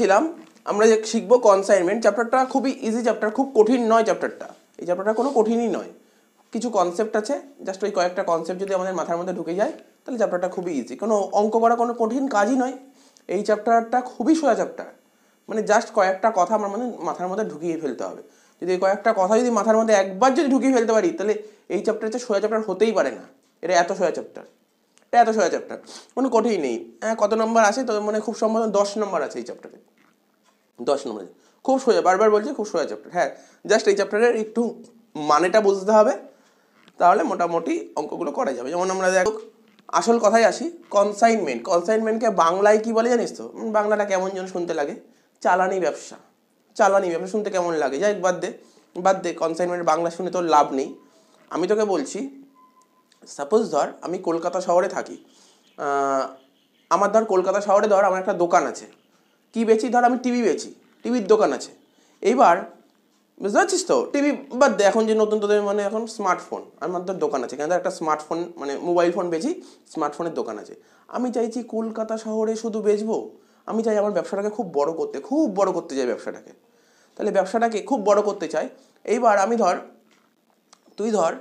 ছিলাম আমরা যে শিখবো কনসাইনমেন্ট চ্যাপ্টারটা খুবই ইজি চ্যাপ্টার, খুব কঠিন নয় চ্যাপ্টারটা। এই চ্যাপ্টারটা কোনো কঠিনই নয়, কিছু কনসেপ্ট আছে, জাস্ট ওই কয়েকটা কনসেপ্ট যদি আমাদের মাথার মধ্যে ঢুকে যায় তাহলে চ্যাপ্টারটা খুবই ইজি। কোনো অঙ্ক করা কোনো কঠিন কাজই নয়। এই চ্যাপ্টারটা খুবই সোজা চ্যাপ্টার, মানে জাস্ট কয়েকটা কথা আমার মাথার মধ্যে ঢুকিয়ে ফেলতে হবে। যদি এই কয়েকটা কথা যদি মাথার মধ্যে একবার যদি ঢুকিয়ে ফেলতে পারি তাহলে এই চ্যাপ্টার হচ্ছে সোজা চ্যাপ্টার হতেই পারে না। এটা এত সোজা চ্যাপ্টার, এটা এত সোজা চ্যাপ্টার, কোনো কঠিন নেই। হ্যাঁ, কত নম্বর আছে তোদের মনে? খুব সম্ভবত 10 নম্বর আছে এই চ্যাপ্টারে, 10 নম্বর। খুব সোজা, বারবার বলছি খুব সোজা চ্যাপ্টার। হ্যাঁ, জাস্ট এই চ্যাপ্টারের একটু মানেটা বুঝতে হবে, তাহলে মোটামুটি অঙ্কগুলো করা যাবে। যেমন আমরা দেখো আসল কথায় আসি, কনসাইনমেন্ট। কনসাইনমেন্টকে বাংলায় কি বলে জানিস তো? বাংলাটা কেমন যেন শুনতে লাগে, চালানি ব্যবসা। চালানি ব্যবসা শুনতে কেমন লাগে? যাই বাদ দে কনসাইনমেন্ট বাংলা শুনে তোর লাভ নেই। আমি তোকে বলছি, সাপোজ ধর আমি কলকাতা শহরে থাকি, আমার ধর কলকাতা শহরে ধর আমার একটা দোকান আছে। কি বেচি? ধর আমি টিভি বেচি, টিভির দোকান আছে। এইবার বুঝতে পারছিস তো? টিভি বাদ দে, এখন যে নতুন তোদের মানে এখন স্মার্টফোন, আমার ধর দোকান আছে, কেন একটা স্মার্টফোন মানে মোবাইল ফোন বেচি, স্মার্টফোনের দোকান আছে। আমি চাইছি কলকাতা শহরে শুধু বেচবো, আমি চাই আমার ব্যবসাটাকে খুব বড় করতে চাই ব্যবসাটাকে। তাহলে ব্যবসাটাকে খুব বড় করতে চাই। এইবার আমি ধর, তুই ধর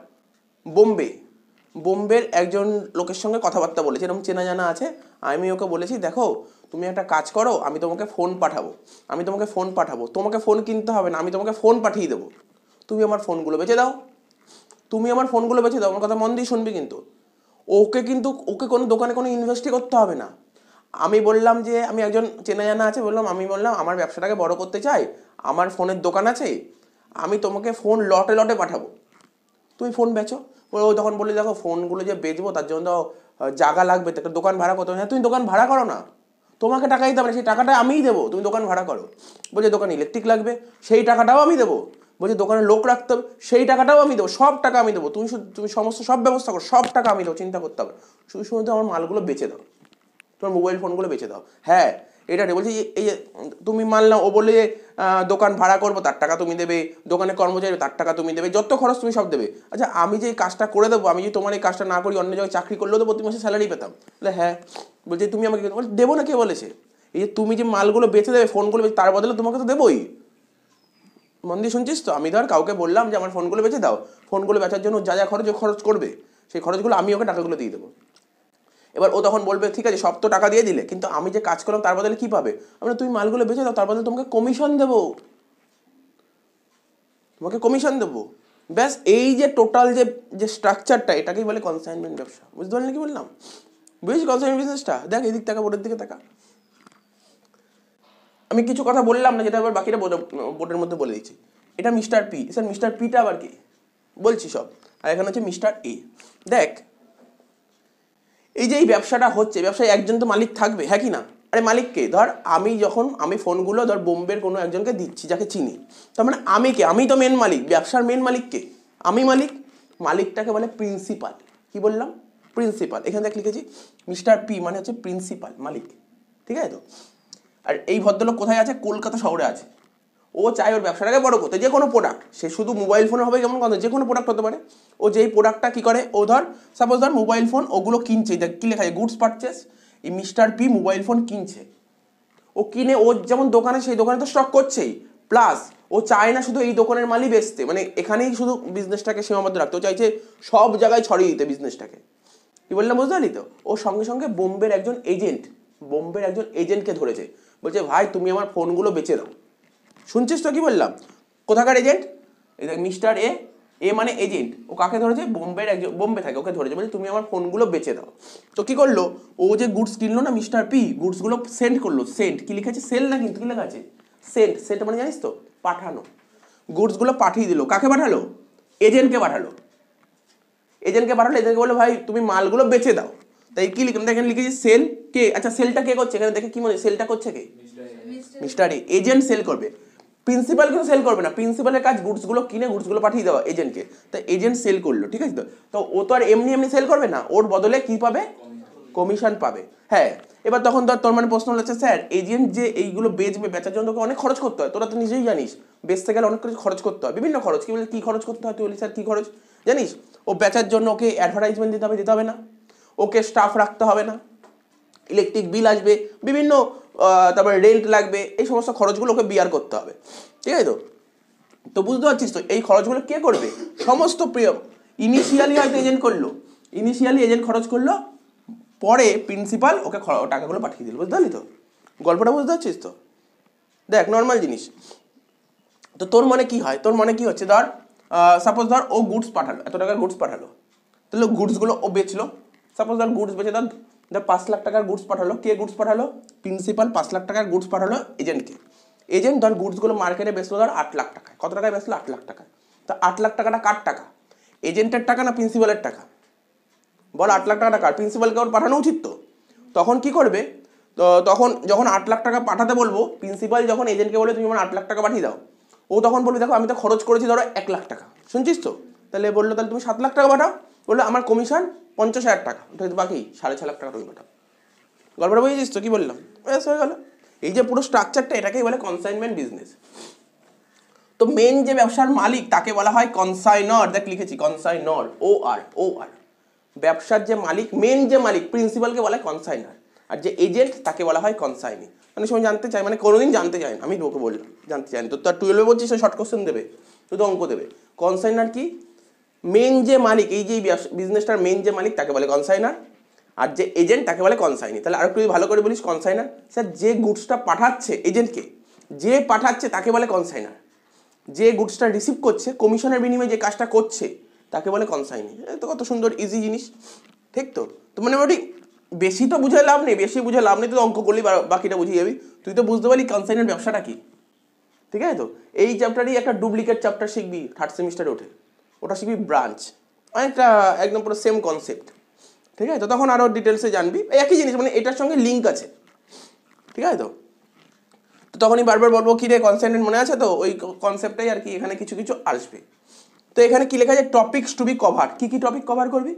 বোম্বের একজন লোকের সঙ্গে কথাবার্তা বলেছি, এরকম চেনা জানা আছে। আমি ওকে বলেছি, দেখো তুমি একটা কাজ করো, আমি তোমাকে ফোন পাঠাবো, তোমাকে ফোন কিনতে হবে না, আমি তোমাকে ফোন পাঠিয়ে দেবো, তুমি আমার ফোনগুলো বেচে দাও। আমার কথা মন দিয়ে শুনবি কিন্তু। ওকে কোনো দোকানে কোনো ইনভেস্টই করতে হবে না। আমি বললাম যে আমি একজন চেনা জানা আছে, আমি বললাম আমার ব্যবসাটাকে বড় করতে চাই, আমার ফোনের দোকান আছে, আমি তোমাকে ফোন লটে লটে পাঠাবো, তুমি ফোন বেচো। ও তখন বলে, দেখো ফোনগুলো যে বেচবো তার জন্য তো জায়গা লাগবে, একটা দোকান ভাড়া করতে হবে। হ্যাঁ, তুমি দোকান ভাড়া করো না, তোমাকে টাকা দিতে হবে না, সেই টাকাটা আমিই দেবো, তুমি দোকান ভাড়া করো। বলছে দোকানে ইলেকট্রিক লাগবে, সেই টাকাটাও আমি দেবো। বলছে দোকানে লোক রাখতে হবে, সেই টাকাটাও আমি দেবো, সব টাকা আমি দেবো, তুমি সমস্ত সব ব্যবস্থা করো, সব টাকা আমি দেবো, চিন্তা করতে হবে। শুধু আমার মালগুলো বেচে দাও, তোমার মোবাইল ফোনগুলো বেচে দাও। হ্যাঁ, এটা ঠিক বলছি। এই যে তুমি মানলাম, ও বলে দোকান ভাড়া করবো, তার টাকা তুমি দেবে, দোকানে কর্মচারী তার টাকা তুমি দেবে, যত খরচ তুমি সব দেবে। আচ্ছা, আমি যে এই কাজটা করে দেবো, আমি যদি তোমার এই কাজটা না করি অন্য জায়গায় চাকরি করলেও তো প্রতি মাসে স্যালারি পেতাম। বলে হ্যাঁ। বলছে তুমি আমাকে দেবো না? কে বলেছে? এই যে তুমি যে মালগুলো বেচে দেবে, ফোনগুলো বেচে, তার বদলে তোমাকে তো দেবোই। মন দিয়ে শুনছিস তো? আমি ধর কাউকে বললাম যে আমার ফোনগুলো বেচে দাও, ফোনগুলো বেচার জন্য যা যা খরচ করবে, সেই খরচগুলো আমি ওকে টাকাগুলো দিয়ে দেবো। এবার ও তখন বলবে ঠিক আছে সব তো টাকা দিয়ে দিলে, কিন্তু আমি যে কাজ করলাম তার বদলে কি পাবে? আমরা তুমি মালগুলো বেচে দাও, তার বদলে তোমাকে কমিশন দেবো। ব্যাস, এই যে টোটাল যে স্ট্রাকচারটা, এটাকেই বলে কনসাইনমেন্ট ব্যবসা। বুঝতে পারলি কি বললাম? বুঝেছি কনসাইনমেন্ট বিজনেসটা? দেখ এদিক টাকা, বোর্ডের দিকে টাকা। আমি কিছু কথা বললাম না, যেটা আবার বাকিটা বোর্ডের মধ্যে বলে দিচ্ছি। এটা মিস্টার পি। স্যার মিস্টার পিটা আবার কি? বলছি সব। আর এখানে হচ্ছে মিস্টার এ। দেখ, এই যে এই ব্যবসাটা হচ্ছে, ব্যবসায় একজন তো মালিক থাকবে, হ্যাঁ কি না? আরে মালিককে ধর, আমি ফোনগুলো ধর বোম্বের কোনো একজনকে দিচ্ছি যাকে চিনি, তার মানে আমি কে? আমি তো মেন মালিক, ব্যবসার মেন মালিককে আমি মালিকটাকে বলে প্রিন্সিপাল। কি বললাম? প্রিন্সিপাল। এখানে দেখ লিখেছি মিস্টার পি মানে হচ্ছে প্রিন্সিপাল, মালিক। ঠিক আছে তো? আর এই ভদ্রলোক কোথায় আছে? কলকাতা শহরে আছে। ও চাই ওর ব্যবসাটাকে বড় করতে, যে কোনো প্রোডাক্ট, সে শুধু মোবাইল ফোনে হবে কেমন কথা, যে কোনো প্রোডাক্ট হতে পারে। ও যেই প্রোডাক্টটা কি করে, ও ধর সাপোজ ধর মোবাইল ফোন ওগুলো কিনছে, দেখ কি লেখা আছে, গুডস পারচেস। এই মিস্টার পি মোবাইল ফোন কিনছে, ও কিনে ওর যেমন দোকানে, সেই দোকানে তো স্টক করছেই, প্লাস ও চায় না শুধু এই দোকানের মালই বেচতে, মানে এখানেই শুধু বিজনেসটাকে সীমাবদ্ধ রাখতে, ও চাইছে সব জায়গায় ছড়িয়ে দিতে বিজনেসটাকে। কি বললাম বুঝতে পারলি তো? ও সঙ্গে সঙ্গে বোম্বের একজন এজেন্টকে ধরেছে, বলছে ভাই তুমি আমার ফোনগুলো বেচে দাও। শুনছিস তো কি বললাম? কোথাকার এজেন্ট? এই দেখ মিস্টার এ মানে এজেন্ট। ও কাকে ধরেছে? বোম্বে থাকে, ওকে ধরেছে, বলছে তুমি আমার ফোনগুলো বেচে দাও। তো কি করলো, ও যে গুডস কিনলো না মিস্টার পি, গুডসগুলো সেন্ড করলো। কি লিখেছে? সেল না, কিন্তু কি লেখা আছে? সেন্ট মানে জানিস তো? পাঠানো। গুডসগুলো পাঠিয়ে দিল। কাকে পাঠালো? এজেন্টকে পাঠালো। এজেন্টকে বললো ভাই তুমি মালগুলো বেচে দাও। তাই কি লিখলাম? এখানে লিখেছি সেল কে। আচ্ছা, সেলটা কে করছে? এখানে দেখে কি মনে হয় সেলটা করছে কে? মিস্টার এজেন্ট সেল করবে, প্রিন্সিপাল কিন্তু সেল করবে না। প্রিন্সিপালের কাজ গুডসগুলো কিনে গুডসগুলো পাঠিয়ে দেওয়া এজেন্টকে। তাই এজেন্ট সেল করলো, ঠিক আছে তো? তো ও তো আর এমনি সেল করবে না, ওর বদলে কি পাবে? কমিশন পাবে। হ্যাঁ, এবার তখন তোর মানে প্রশ্ন হচ্ছে স্যার এজেন্ট যে এইগুলো বেচার জন্য তোকে অনেক খরচ করতে হয়, তোরা তো নিজেই জানিস বেচতে গেলে অনেক কিছু খরচ করতে হয়, বিভিন্ন খরচ। কি বলে কি খরচ করতে হয়? তুই বলি স্যার কি খরচ জানিস? ও বেচার জন্য ওকে অ্যাডভার্টাইজমেন্ট দিতে হবে না, ওকে স্টাফ রাখতে হবে না, ইলেকট্রিক বিল আসবে, বিভিন্ন তারপরে রেন্ট লাগবে, এই সমস্ত খরচগুলো ওকে বিয়ার করতে হবে, ঠিক আছে? তো বুঝতে পারছিস তো এই খরচগুলো কে করবে? সমস্ত ইনিশিয়ালি হয়তো এজেন্ট করলো, ইনিশিয়ালি এজেন্ট খরচ করলো, পরে প্রিন্সিপাল ওকে টাকাগুলো পাঠিয়ে দিল। বুঝতে পারলি তো গল্পটা? বুঝতে পারছিস তো? দেখ নর্মাল জিনিস। তো তোর মনে কি হয়, তোর মনে কি হচ্ছে, ধর সাপোজ ধর ও গুডস পাঠালো, এত টাকার গুডস পাঠালো, তাহলে গুডসগুলো ও বেচলো। সাপোজ ধর গুডস বেচে ধর 5 লাখ টাকার গুডস পাঠালো। কে গুডস পাঠালো? প্রিন্সিপাল 5 লাখ টাকার গুডস পাঠালো এজেন্টকে। এজেন্ট ধর গুডসগুলো মার্কেটে বেচলো ধর 8 লাখ টাকায়। কত টাকায় বেচলো? 8 লাখ টাকায়। তো 8 লাখ টাকাটা কার টাকা? এজেন্টের টাকা না প্রিন্সিপালের টাকা? বল 8 লাখ টাকাটা কার? প্রিন্সিপালকে ওর পাঠানো উচিত তো। তখন কি করবে? তো তখন যখন 8 লাখ টাকা পাঠাতে বলবো, প্রিন্সিপাল যখন এজেন্টকে বলে তুমি আমার 8 লাখ টাকা পাঠিয়ে দাও, ও তখন বলবে দেখো আমি তো খরচ করেছি ধরো 1 লাখ টাকা, শুনছিস তো? তাহলে বললো তাহলে তুমি 7 লাখ টাকা পাঠাও। বললো আমার কমিশন 50,000 টাকা, বাকি 6.5 লাখ টাকা তুমি পাঠাও। গল্পটা বুঝেছিস তো? কি বললাম? ব্যাস হয়ে গেল। এই যে পুরো স্ট্রাকচারটা, এটাকেই বলে কনসাইনমেন্ট বিজনেস। তো মেন যে ব্যবসার মালিক তাকে বলা হয় কনসাইনর। দেখ লিখেছি কনসাইনর, ও আর। ব্যবসার যে মালিক, মেন যে মালিক, প্রিন্সিপালকে বলা হয় কনসাইনার, আর যে এজেন্ট তাকে বলা হয় কনসাইনি। মানে সময় জানতে চাই, মানে কোনোদিন জানতে চাই না, আমি তোকে বললাম জানতে চাই না। তো তার 12-এ বলছিস শর্ট কোশ্চেন দেবে, শুধু অঙ্ক দেবে। কনসাইনার কি? মেন যে মালিক, এই যে বিজনেসটার মেন যে মালিক তাকে বলে কনসাইনার, আর যে এজেন্ট তাকে বলে কনসাইনি। তাহলে আরেকটু ভালো করে বলিস কনসাইনার। স্যার যে গুডসটা পাঠাচ্ছে এজেন্টকে, যে পাঠাচ্ছে তাকে বলে কনসাইনার, যে গুডসটা রিসিভ করছে কমিশনের বিনিময়ে যে কাজটা করছে তাকে বলে কনসাইনি। তো কত সুন্দর ইজি জিনিস, ঠিক তো? তো মোটামুটি বেশি তো বুঝে লাভ নেই, বেশি বুঝে লাভ নেই, তুই অঙ্ক করলি বাকিটা বুঝিয়ে যাবি। তুই তো বুঝতে পারলি কনসাইনের ব্যবসাটা কি, ঠিক আছে? তো এই চ্যাপ্টারই একটা ডুপ্লিকেট চ্যাপ্টার শিখবি 3rd সেমিস্টারে ওঠে, ওটা শিখবি ব্রাঞ্চ, অনেকটা একদম পুরো সেম কনসেপ্ট, ঠিক আছে? তো তখন আরও ডিটেলসে জানবি, একই জিনিস মানে এটার সঙ্গে লিঙ্ক আছে, ঠিক আছে? তো তখনই বারবার বলবো কি রে কনসাইনমেন্ট মনে আছে তো? ওই কনসেপ্টটাই আর কি, এখানে কিছু কিছু আসবে। তো এখানে কি লেখা আছে? Topics to be cover. কি কি টপিক কভার করবি?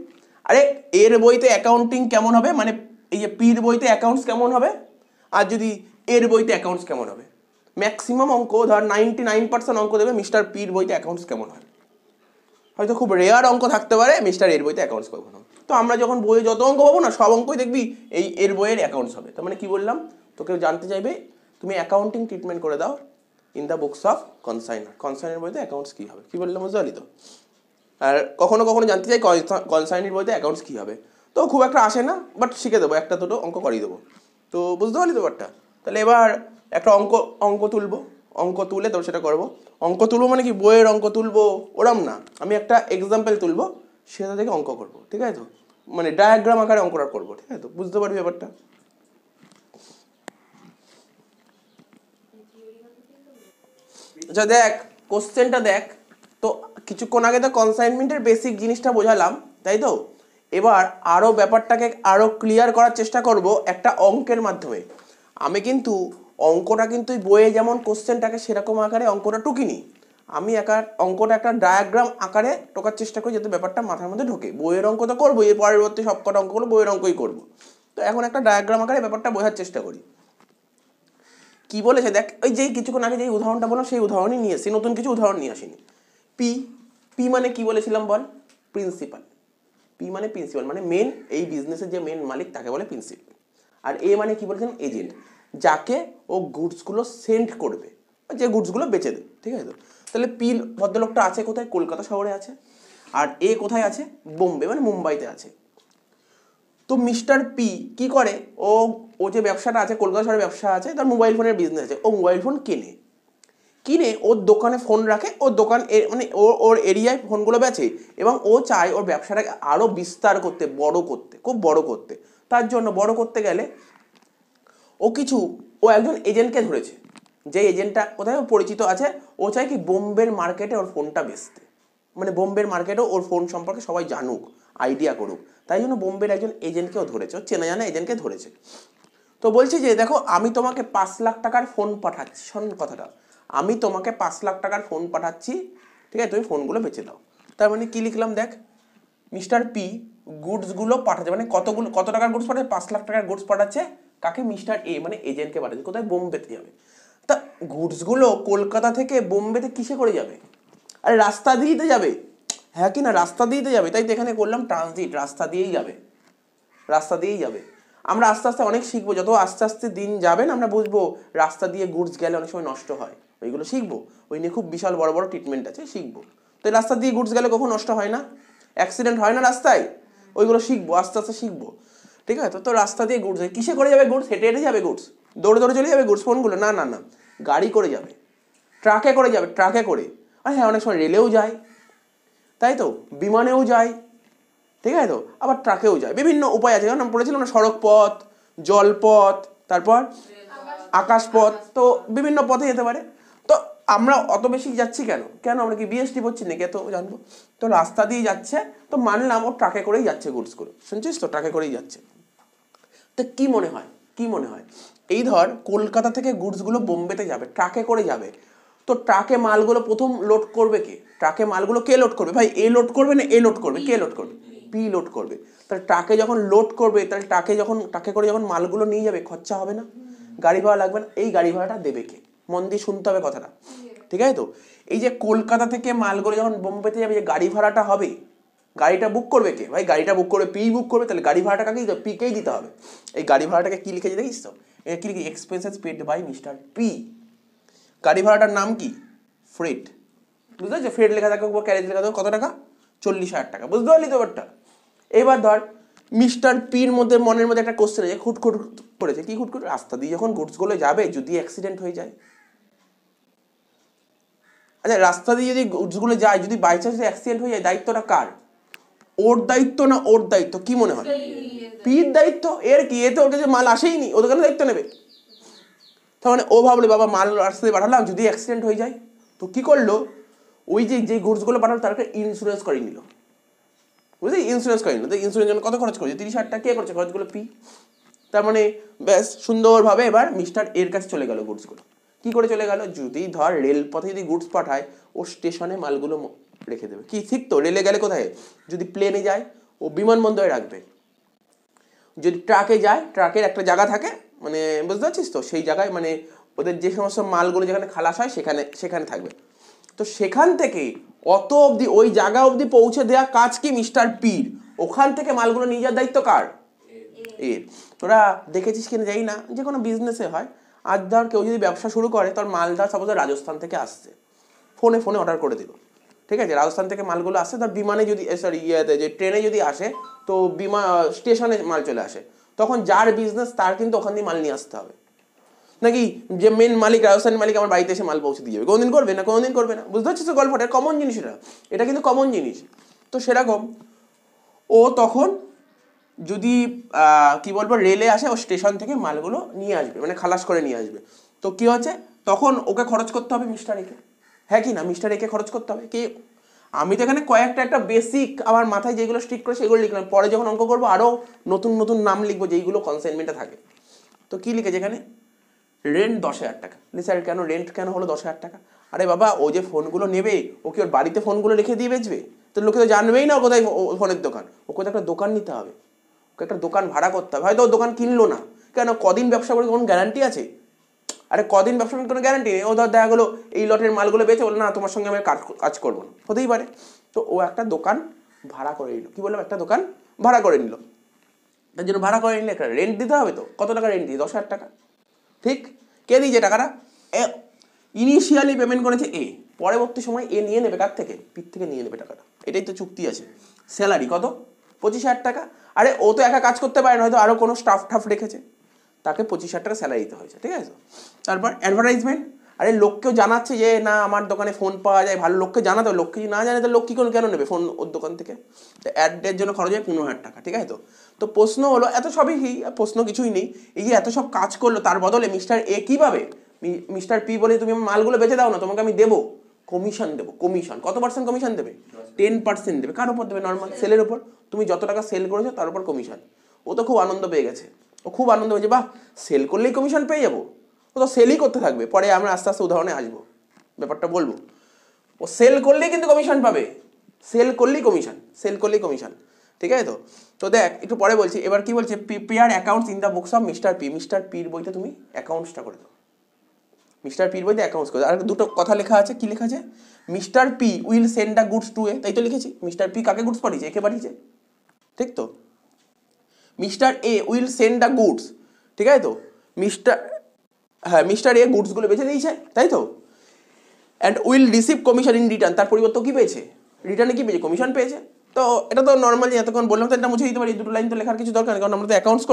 আরে এর বইতে অ্যাকাউন্টিং কেমন হবে, মানে এই যে পির বইতে অ্যাকাউন্টস কেমন হবে, আর যদি এর বইতে অ্যাকাউন্টস কেমন হবে। ম্যাক্সিমাম অঙ্ক ধর 99% অঙ্ক দেবে মিস্টার পির বইতে অ্যাকাউন্টস কেমন হয়। হয়তো খুব রেয়ার অঙ্ক থাকতে পারে মিস্টার এর বইতে অ্যাকাউন্টস কেমন হবে। তো আমরা যখন বইয়ে যত অঙ্ক পাবো না, সব অঙ্কই দেখবি এই এর বইয়ের অ্যাকাউন্টস হবে। তার মানে কি বললাম, তোকে জানতে চাইবে তুমি অ্যাকাউন্টিং ট্রিটমেন্ট করে দাও ইন দ্য বুকস অফ কনসাইনার। কনসাইনার বইতে অ্যাকাউন্টস কী হবে, কি বললাম বুঝতে পারলি তো? আর কখনো কখনো জানতে চাই কনসাইনির বইতে অ্যাকাউন্টস কী হবে, তো খুব একটা আসে না, বাট শিখে দেবো, একটা দুটো অঙ্ক করিয়ে দেবো। তো বুঝতে পারলি তো ব্যাপারটা? তাহলে এবার একটা অঙ্ক তুলবো, অঙ্ক তুলে তো সেটা করবো। অঙ্ক তুলবো মানে কি বইয়ের অঙ্ক তুলবো ওরম না, আমি একটা এক্সাম্পল তুলবো, সেটা থেকে অঙ্ক করবো, ঠিক আছে তো? মানে ডায়াগ্রাম আকারে অঙ্কটা করবো, ঠিক আছে তো? বুঝতে পারবি ব্যাপারটা? আচ্ছা দেখ কোশ্চেনটা দেখ। তো কিছুক্ষণ আগে তো কনসাইনমেন্টের বেসিক জিনিসটা বোঝালাম, তাই তো? এবার আরও ব্যাপারটাকে আরও ক্লিয়ার করার চেষ্টা করব একটা অঙ্কের মাধ্যমে। আমি কিন্তু অঙ্কটা কিন্তু বইয়ে যেমন কোশ্চেনটাকে সেরকম আকারে অঙ্কটা টুকিনি, আমি অঙ্কটা একটা ডায়াগ্রাম আকারে টোকার চেষ্টা করি যাতে ব্যাপারটা মাথার মধ্যে ঢোকে। বইয়ের অঙ্ক তো করবো, এর পরবর্তী সব কটা অঙ্কগুলো বইয়ের অঙ্কই করবো। তো এখন একটা ডায়াগ্রাম আকারে ব্যাপারটা বোঝার চেষ্টা করি। কি বলেছে দেখ, ওই যেই কিছুক্ষণ আগে যেই উদাহরণটা বললাম সেই উদাহরণই নিয়ে এসেছি, নতুন কিছু উদাহরণ নিয়ে আসিনি। পি মানে কি বলেছিলাম বল? প্রিন্সিপাল। পি মানে প্রিন্সিপাল, মানে মেন, এই বিজনেসের যে মেন মালিক তাকে বলে প্রিন্সিপাল। আর এ মানে কি বলেছিলাম? এজেন্ট, যাকে ও গুডসগুলো সেন্ড করবে, যে গুডসগুলো বেচে দেবে, ঠিক আছে তো? তাহলে পি ভদ্রলোকটা আছে কোথায়? কলকাতা শহরে আছে। আর এ কোথায় আছে? বোম্বে মানে মুম্বাইতে আছে। তো মিস্টার পি কি করে? ও যে ব্যবসাটা আছে, কলকাতা শহরে ব্যবসা আছে, তার মোবাইল ফোনের বিজনেস আছে, ও মোবাইল ফোন কিনে ওর দোকানে ফোন রাখে, ওর দোকান মানে ওর এরিয়ায় ফোনগুলো বেচে, এবং ও চায় ওর ব্যবসাটাকে আরও বিস্তার করতে, খুব বড় করতে। তার জন্য বড় করতে গেলে ও একজন এজেন্টকে ধরেছে, যে এজেন্টটা কোথায় পরিচিত আছে, ও চায় কি বোম্বের মার্কেটে ওর ফোনটা বেচতে, মানে বোম্বের মার্কেটেও ওর ফোন সম্পর্কে সবাই জানুক, আইডিয়া করুক। তাই জন্য বোম্বের একজন এজেন্টকেও ধরেছে, ও চেনা জানা এজেন্টকে ধরেছে। তো বলছে যে দেখো আমি তোমাকে 5 লাখ টাকার ফোন পাঠাচ্ছি, শোন কথাটা, আমি তোমাকে 5 লাখ টাকার ফোন পাঠাচ্ছি, ঠিক আছে? তুমি ফোনগুলো বেচে দাও। তার মানে কি লিখলাম দেখ, মিস্টার পি গুডসগুলো পাঠাচ্ছে, মানে কত টাকার গুডস পাঠাচ্ছে? 5 লাখ টাকার গুডস পাঠাচ্ছে। কাকে? মিস্টার এ মানে এজেন্টকে পাঠাচ্ছে। কোথায়? বোম্বেতে যাবে। তা গুডসগুলো কলকাতা থেকে বোম্বেতে কিসে করে যাবে? আরে রাস্তা দিয়েই তো যাবে, হ্যাঁ কি না? রাস্তা দিয়েই তো যাবে, তাই তো এখানে করলাম ট্রানজিট, রাস্তা দিয়েই যাবে। আমরা আস্তে আস্তে অনেক শিখবো, যত আস্তে আস্তে দিন যাবেন আমরা বুঝবো রাস্তা দিয়ে গুডস গেলে অনেক সময় নষ্ট হয়, ওইগুলো শিখবো, ওই নিয়ে খুব বিশাল বড় বড় ট্রিটমেন্ট আছে, শিখবো। তো রাস্তা দিয়ে গুডস গেলে কখন নষ্ট হয় না, অ্যাক্সিডেন্ট হয় না রাস্তায়, ওইগুলো শিখবো, আস্তে আস্তে শিখবো, ঠিক আছে? তো রাস্তা দিয়ে গুডস কিসে করে যাবে? গুডস হেঁটে হেঁটে যাবে, গুডস দৌড়ে দৌড়ে চলে যাবে, গুডস ফোনগুলো না না না, গাড়ি করে যাবে, ট্রাকে করে যাবে, ট্রাকে করে। আর হ্যাঁ, অনেক সময় রেলেও যায়, তাই তো, বিমানেও যায়, ঠিক আছে তো, আবার ট্রাকেও যায়, বিভিন্ন উপায় আছে। যেমন পড়েছিলাম না, সড়ক পথ, জলপথ, তারপর আকাশপথ, তো বিভিন্ন পথে যেতে পারে। তো আমরা অত বেশি যাচ্ছি কেন, কেন আমরা কি বিএসটি পড়ছি নাকি, এত জানবো? তো রাস্তা দিয়ে যাচ্ছে, তো মানলাম ও ট্রাকে করেই যাচ্ছে গুডসগুলো, শুনছিস তো, ট্রাকে করেই যাচ্ছে। তো কি মনে হয়, কি মনে হয়, এই ধর কলকাতা থেকে গুডসগুলো বোম্বেতে যাবে, ট্রাকে করে যাবে, তো ট্রাকে মালগুলো প্রথম লোড করবে কে? ট্রাকে মালগুলো কে লোড করবে ভাই? এ লোড করবে না এ লোড করবে? কে লোড করবে? পি লোড করবে। তাহলে ট্রাকে যখন লোড করবে, তাহলে ট্রাকে করে যখন মালগুলো নিয়ে যাবে, খরচা হবে না, গাড়ি ভাড়া লাগবে না, এই গাড়ি ভাড়াটা দেবে কে? মন দিয়ে শুনতে হবে কথাটা, ঠিক আছে তো? এই যে কলকাতা থেকে মালগুলো যখন বোম্বেতে যাবে, যে গাড়ি ভাড়াটা হবে, গাড়িটা বুক করবে কে ভাই? গাড়িটা বুক করবে পি, বুক করবে, তাহলে গাড়ি ভাড়াটা কাকে দিতে হবে? পিকেই দিতে হবে। এই গাড়ি ভাড়াটাকে কি লিখেছে দেখিস তো, এটা কি লিখে? Expenses paid by mister P. গাড়ি ভাড়াটার নাম কি? ফ্রেট, বুঝতে পারছো? ফ্রেট লেখা থাকবে, ক্যারেজ লেখা থাকবে, কত টাকা? 40,000 টাকা, বুঝতে পারলি তো ব্যাপারটা? এবার ধর মিস্টার পির মধ্যে মনের মধ্যে একটা কোশ্চেন আছে, খুটখুট করেছে, কি খুটখুট? রাস্তা দিয়ে যখন গুডসগুলো যাবে, যদি অ্যাক্সিডেন্ট হয়ে যায়, আচ্ছা রাস্তা দিয়ে যদি গুডসগুলো যায়, যদি বাই চান্স অ্যাক্সিডেন্ট হয়ে যায়, দায়িত্বটা কার? ওর দায়িত্ব না ওর দায়িত্ব? কি মনে হয়? পির দায়িত্ব। এর কি, এতে ওর কাছে মাল আসেইনি, ওদের কেন দায়িত্ব নেবে? তার মানে ও ভাবলে বাবা মাল রাস্তাতে পাঠালাম, যদি অ্যাক্সিডেন্ট হয়ে যায়, তো কি করলো, ওই যে গুডসগুলো পাঠালো তারকে ইন্স্যুরেন্স করে নিল, বুঝলি? ইন্স্যুরেন্স করে নিল। তো ইন্স্যুরেন্স জন্য কত খরচ করেছে? 30,000 টাকা। কে করছে খরচগুলো? পি। তার মানে ব্যাস সুন্দরভাবে এবার মিস্টার এর কাছে চলে গেল গুডসগুলো। কি করে চলে গেল? যদি ধর রেলপথে যদি গুডস পাঠায়, ও স্টেশনে মালগুলো রেখে দেবে। কি ঠিক তো? রেলে গেলে কোথায়? যদি প্লেনে যায়, ও বিমানবন্দরে রাখবে। যদি ট্রাকে যায়, ট্রাকের একটা জায়গা থাকে, মানে বুঝতে পারছিস তো, সেই জায়গায় মানে ওদের যে সমস্ত মালগুলো যেখানে খালাস হয়, সেখানে থাকবে। তো সেখান থেকে অত অবধি, ওই জায়গা অবধি পৌঁছে দেওয়া কাজ কি মিস্টার পির। ওখান থেকে মালগুলো নিয়ে যাওয়ার দায়িত্ব কার? এর। তোরা দেখেছিস কিনা জানি না, যে কোনো বিজনেসে হয়, আজ ধর কেউ যদি ব্যবসা শুরু করে, তোর মালটা সাপোজ রাজস্থান থেকে আসছে, ফোনে অর্ডার করে দিল, ঠিক আছে? রাজস্থান থেকে মালগুলো আসছে, ধর বিমানে যদি, সরি ইয়েতে, যে ট্রেনে যদি আসে, তো স্টেশনে মাল চলে আসে, তখন যার বিজনেস তার কিন্তু ওখান দিয়ে মাল নিয়ে আসতে হবে, নাকি যে মেন মালিক, রাজস্থানের মালিক আমার বাড়িতে এসে মাল পৌঁছে দিয়ে যাবে? কোনোদিন করবে না, কোনোদিন করবে না, বুঝতে পারছিস তো গল্পটা? কমন জিনিস এটা কিন্তু কমন জিনিস। তো সেরকম ও তখন যদি কি বলবো, রেলে আসে, ও স্টেশন থেকে মালগুলো নিয়ে আসবে, মানে খালাস করে নিয়ে আসবে। তো কি হচ্ছে, তখন ওকে খরচ করতে হবে মিস্টার একে, হ্যাঁ কি না? মিস্টার একে খরচ করতে হবে কি? আমি তো এখানে কয়েকটা একটা বেসিক আমার মাথায় যেগুলো স্ট্রিক করে সেগুলো লিখলাম, পরে যখন অঙ্ক করবো আরও নতুন নতুন নাম লিখবো যেইগুলো কনসাইনমেন্টে থাকে। তো কি লিখেছে এখানে? রেন্ট 10,000 টাকা। স্যার কেন রেন্ট কেন হলো 10,000 টাকা? আরে বাবা, ও যে ফোনগুলো নেবে, ও কি ওর বাড়িতে ফোনগুলো রেখে দিয়ে বেচবে? তো লোকে তো জানবেই না কোথায় ফোনের দোকান। ওকে তো একটা দোকান নিতে হবে, ওকে একটা দোকান ভাড়া করতে হবে। হয়তো ও দোকান কিনলো না, কেন? কদিন ব্যবসা করে কোনো গ্যারান্টি আছে? আরে কদিন ব্যবসা করে কোনো গ্যারান্টি নেই। ও ধর দেখা গেলো এই লটের মালগুলো বেচে বলে, না তোমার সঙ্গে আমি কাজ করবো না, হতেই পারে। তো ও একটা দোকান ভাড়া করে নিল, কি বললাম, একটা দোকান ভাড়া করে নিল। তার জন্য ভাড়া করে নিলে একটা রেন্ট দিতে হবে। তো কত টাকা রেন্ট দিই? 10,000 টাকা, ঠিক? কে দিয়েছে টাকাটা? ইনিশিয়ালি পেমেন্ট করেছে এ, পরবর্তী সময় এ নিয়ে নেবে কার থেকে? পির থেকে নিয়ে নেবে টাকাটা। এটাই তো চুক্তি আছে। স্যালারি কত? 25,000 টাকা। আরে ও তো একা কাজ করতে পারে না, হয়তো আরও কোনো স্টাফ রেখেছে, তাকে 25,000 টাকা স্যালারি দিতে হয়েছে, ঠিক আছে? তারপর অ্যাডভার্টাইজমেন্ট, আরে লোককেও জানাচ্ছে যে না আমার দোকানে ফোন পাওয়া যায়, ভালো লোককে জানাতে হবে। লোককে যদি না জানে, তো লোক কি কেন নেবে ফোন ওর দোকান থেকে? তো অ্যাডের জন্য খরচ হয় 15,000 টাকা, ঠিক আছে? তো প্রশ্ন হলো, এত সবই কি প্রশ্ন, কিছুই নেই। এই যে এত সব কাজ করলো, তার বদলে মিস্টার এ কী পাবে? মিস্টার পি বলে, তুমি মালগুলো বেচে দাও না, তোমাকে আমি দেবো কমিশন, দেবো কমিশন। কত পার্সেন্ট কমিশন দেবে? 10% দেবে। কার উপর দেবে? নর্মাল সেলের উপর। তুমি যত টাকা সেল করেছো তার উপর কমিশন। ও তো খুব আনন্দ পেয়ে গেছে, ও খুব আনন্দ পেয়েছে, বাহ সেল করলেই কমিশন পেয়ে যাবো। ও তো সেলই করতে থাকবে, পরে আমরা আস্তে আস্তে উদাহরণে আসবো, ব্যাপারটা বলবো। ও সেল করলেই কিন্তু কমিশন পাবে, সেল করলেই কমিশন, ঠিক আছে? তো দেখ একটু পরে বলছি। এবার কি বলছে? Prepare accounts in the books of mister P. Mister পির বইতে তুমি অ্যাকাউন্টসটা করে দাও, মিস্টার পির বইতে অ্যাকাউন্টস করে দাও। আর দুটো কথা লেখা আছে, কি লেখা আছে? Mister P will send the goods to A, তাই তো লিখেছি। মিস্টার পি কাকে গুডস পাঠিয়েছে? একে পাঠিয়েছে, ঠিক তো? Mister A will send the goods, ঠিক আছে তো, মিস্টার এ গুডসগুলো বেঁচে দিয়েছে, তাই তো, and will receive commission in return, তার পরিবর্তে কি পেয়েছে, রিটার্নে কি পেয়েছে, কমিশন পেয়েছে। তো এটা তো নর্মালি এতক্ষণ বললাম, তো এটা মুছে দিতে পারি, দুটো লাইন তো লেখার কিছু দরকার নেই, কারণ আমরা তো অ্যাকাউন্টস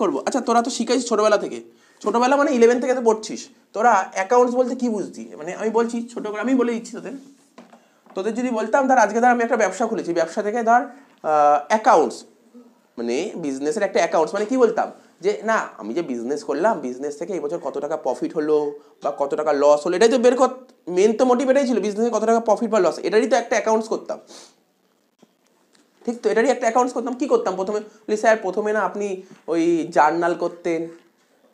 করবো। আচ্ছা তোরা তো শিখাইছিস ছোটোবেলা থেকে, ছোটোবেলা মানে 11 থেকে তো পড়ছিস, তোরা অ্যাকাউন্টস বলতে কি বুঝতি, মানে আমি বলছি ছোটো করে আমি বলে দিচ্ছি তোদের যদি বলতাম ধর আজকে ধর আমি একটা ব্যবসা খুলেছি, ব্যবসা থেকে ধর অ্যাকাউন্টস মানে বিজনেসের একটা অ্যাকাউন্টস, মানে কি বলতাম যে না আমি যে বিজনেস করলাম, বিজনেস থেকে এই বছর কত টাকা প্রফিট হলো বা কত টাকা লস হলো, এটাই তো বের কর, মেন তো মোটিভ এটাই ছিল, বিজনেসে কত টাকা প্রফিট বা লস, এটারই তো একটা অ্যাকাউন্টস করতাম, ঠিক তো, এটারই একটা অ্যাকাউন্টস করতাম। কি করতাম প্রথমে, বলি স্যার প্রথমে না আপনি ওই জার্নাল করতেন,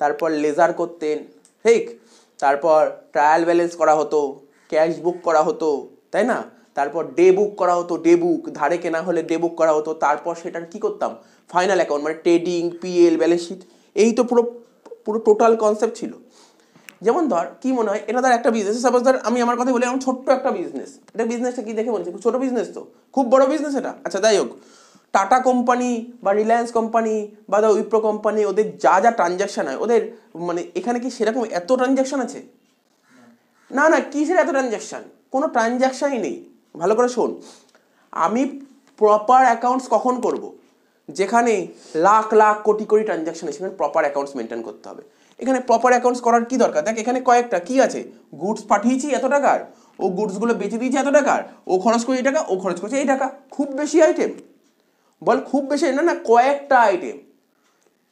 তারপর লেজার করতেন, ঠিক, তারপর ট্রায়াল ব্যালেন্স করা হতো, ক্যাশ বুক করা হতো, তাই না, তারপর ডে বুক করা হতো, ডে বুক ধারে কেনা হলে ডে বুক করা হতো, তারপর সেটার কি করতাম ফাইনাল অ্যাকাউন্ট মানে ট্রেডিং, পিএল, ব্যালেন্স শিট, এই তো পুরো পুরো টোটাল কনসেপ্ট ছিল। যেমন ধর কি মনে হয় এটা ধর একটা বিজনেস, সাপোজ ধর আমি আমার কথা বলি, আমার ছোট্ট একটা বিজনেস, এটা বিজনেসটা কি দেখে বলছি ছোট বিজনেস, তো খুব বড় বিজনেস এটা। আচ্ছা যাই হোক, টাটা কোম্পানি বা রিলায়েন্স কোম্পানি বা দ্য উইপ্রো কোম্পানি, ওদের যা যা ট্রানজ্যাকশন হয়, ওদের মানে এখানে কি সেরকম এত ট্রানজ্যাকশন আছে, না না, কিসের এত ট্রানজ্যাকশন, কোনো ট্রানজ্যাকশনই নেই। ভালো করে শোন, আমি প্রপার অ্যাকাউন্টস কখন করব, যেখানে লাখ লাখ কোটি কোটি ট্রানজ্যাকশন আছে, সেখানে প্রপার অ্যাকাউন্টস মেনটেন করতে হবে। এখানে প্রপার অ্যাকাউন্টস করার কি দরকার, দেখ এখানে কয়েকটা কি আছে, গুডস পাঠিয়েছি এত টাকার, ও গুডসগুলো বেচে দিয়েছি এত টাকার, ও খরচ করে এই টাকা, ও খরচ করছে এই টাকা, খুব বেশি আইটেম, বল খুব বেশি না, না কয়েকটা আইটেম,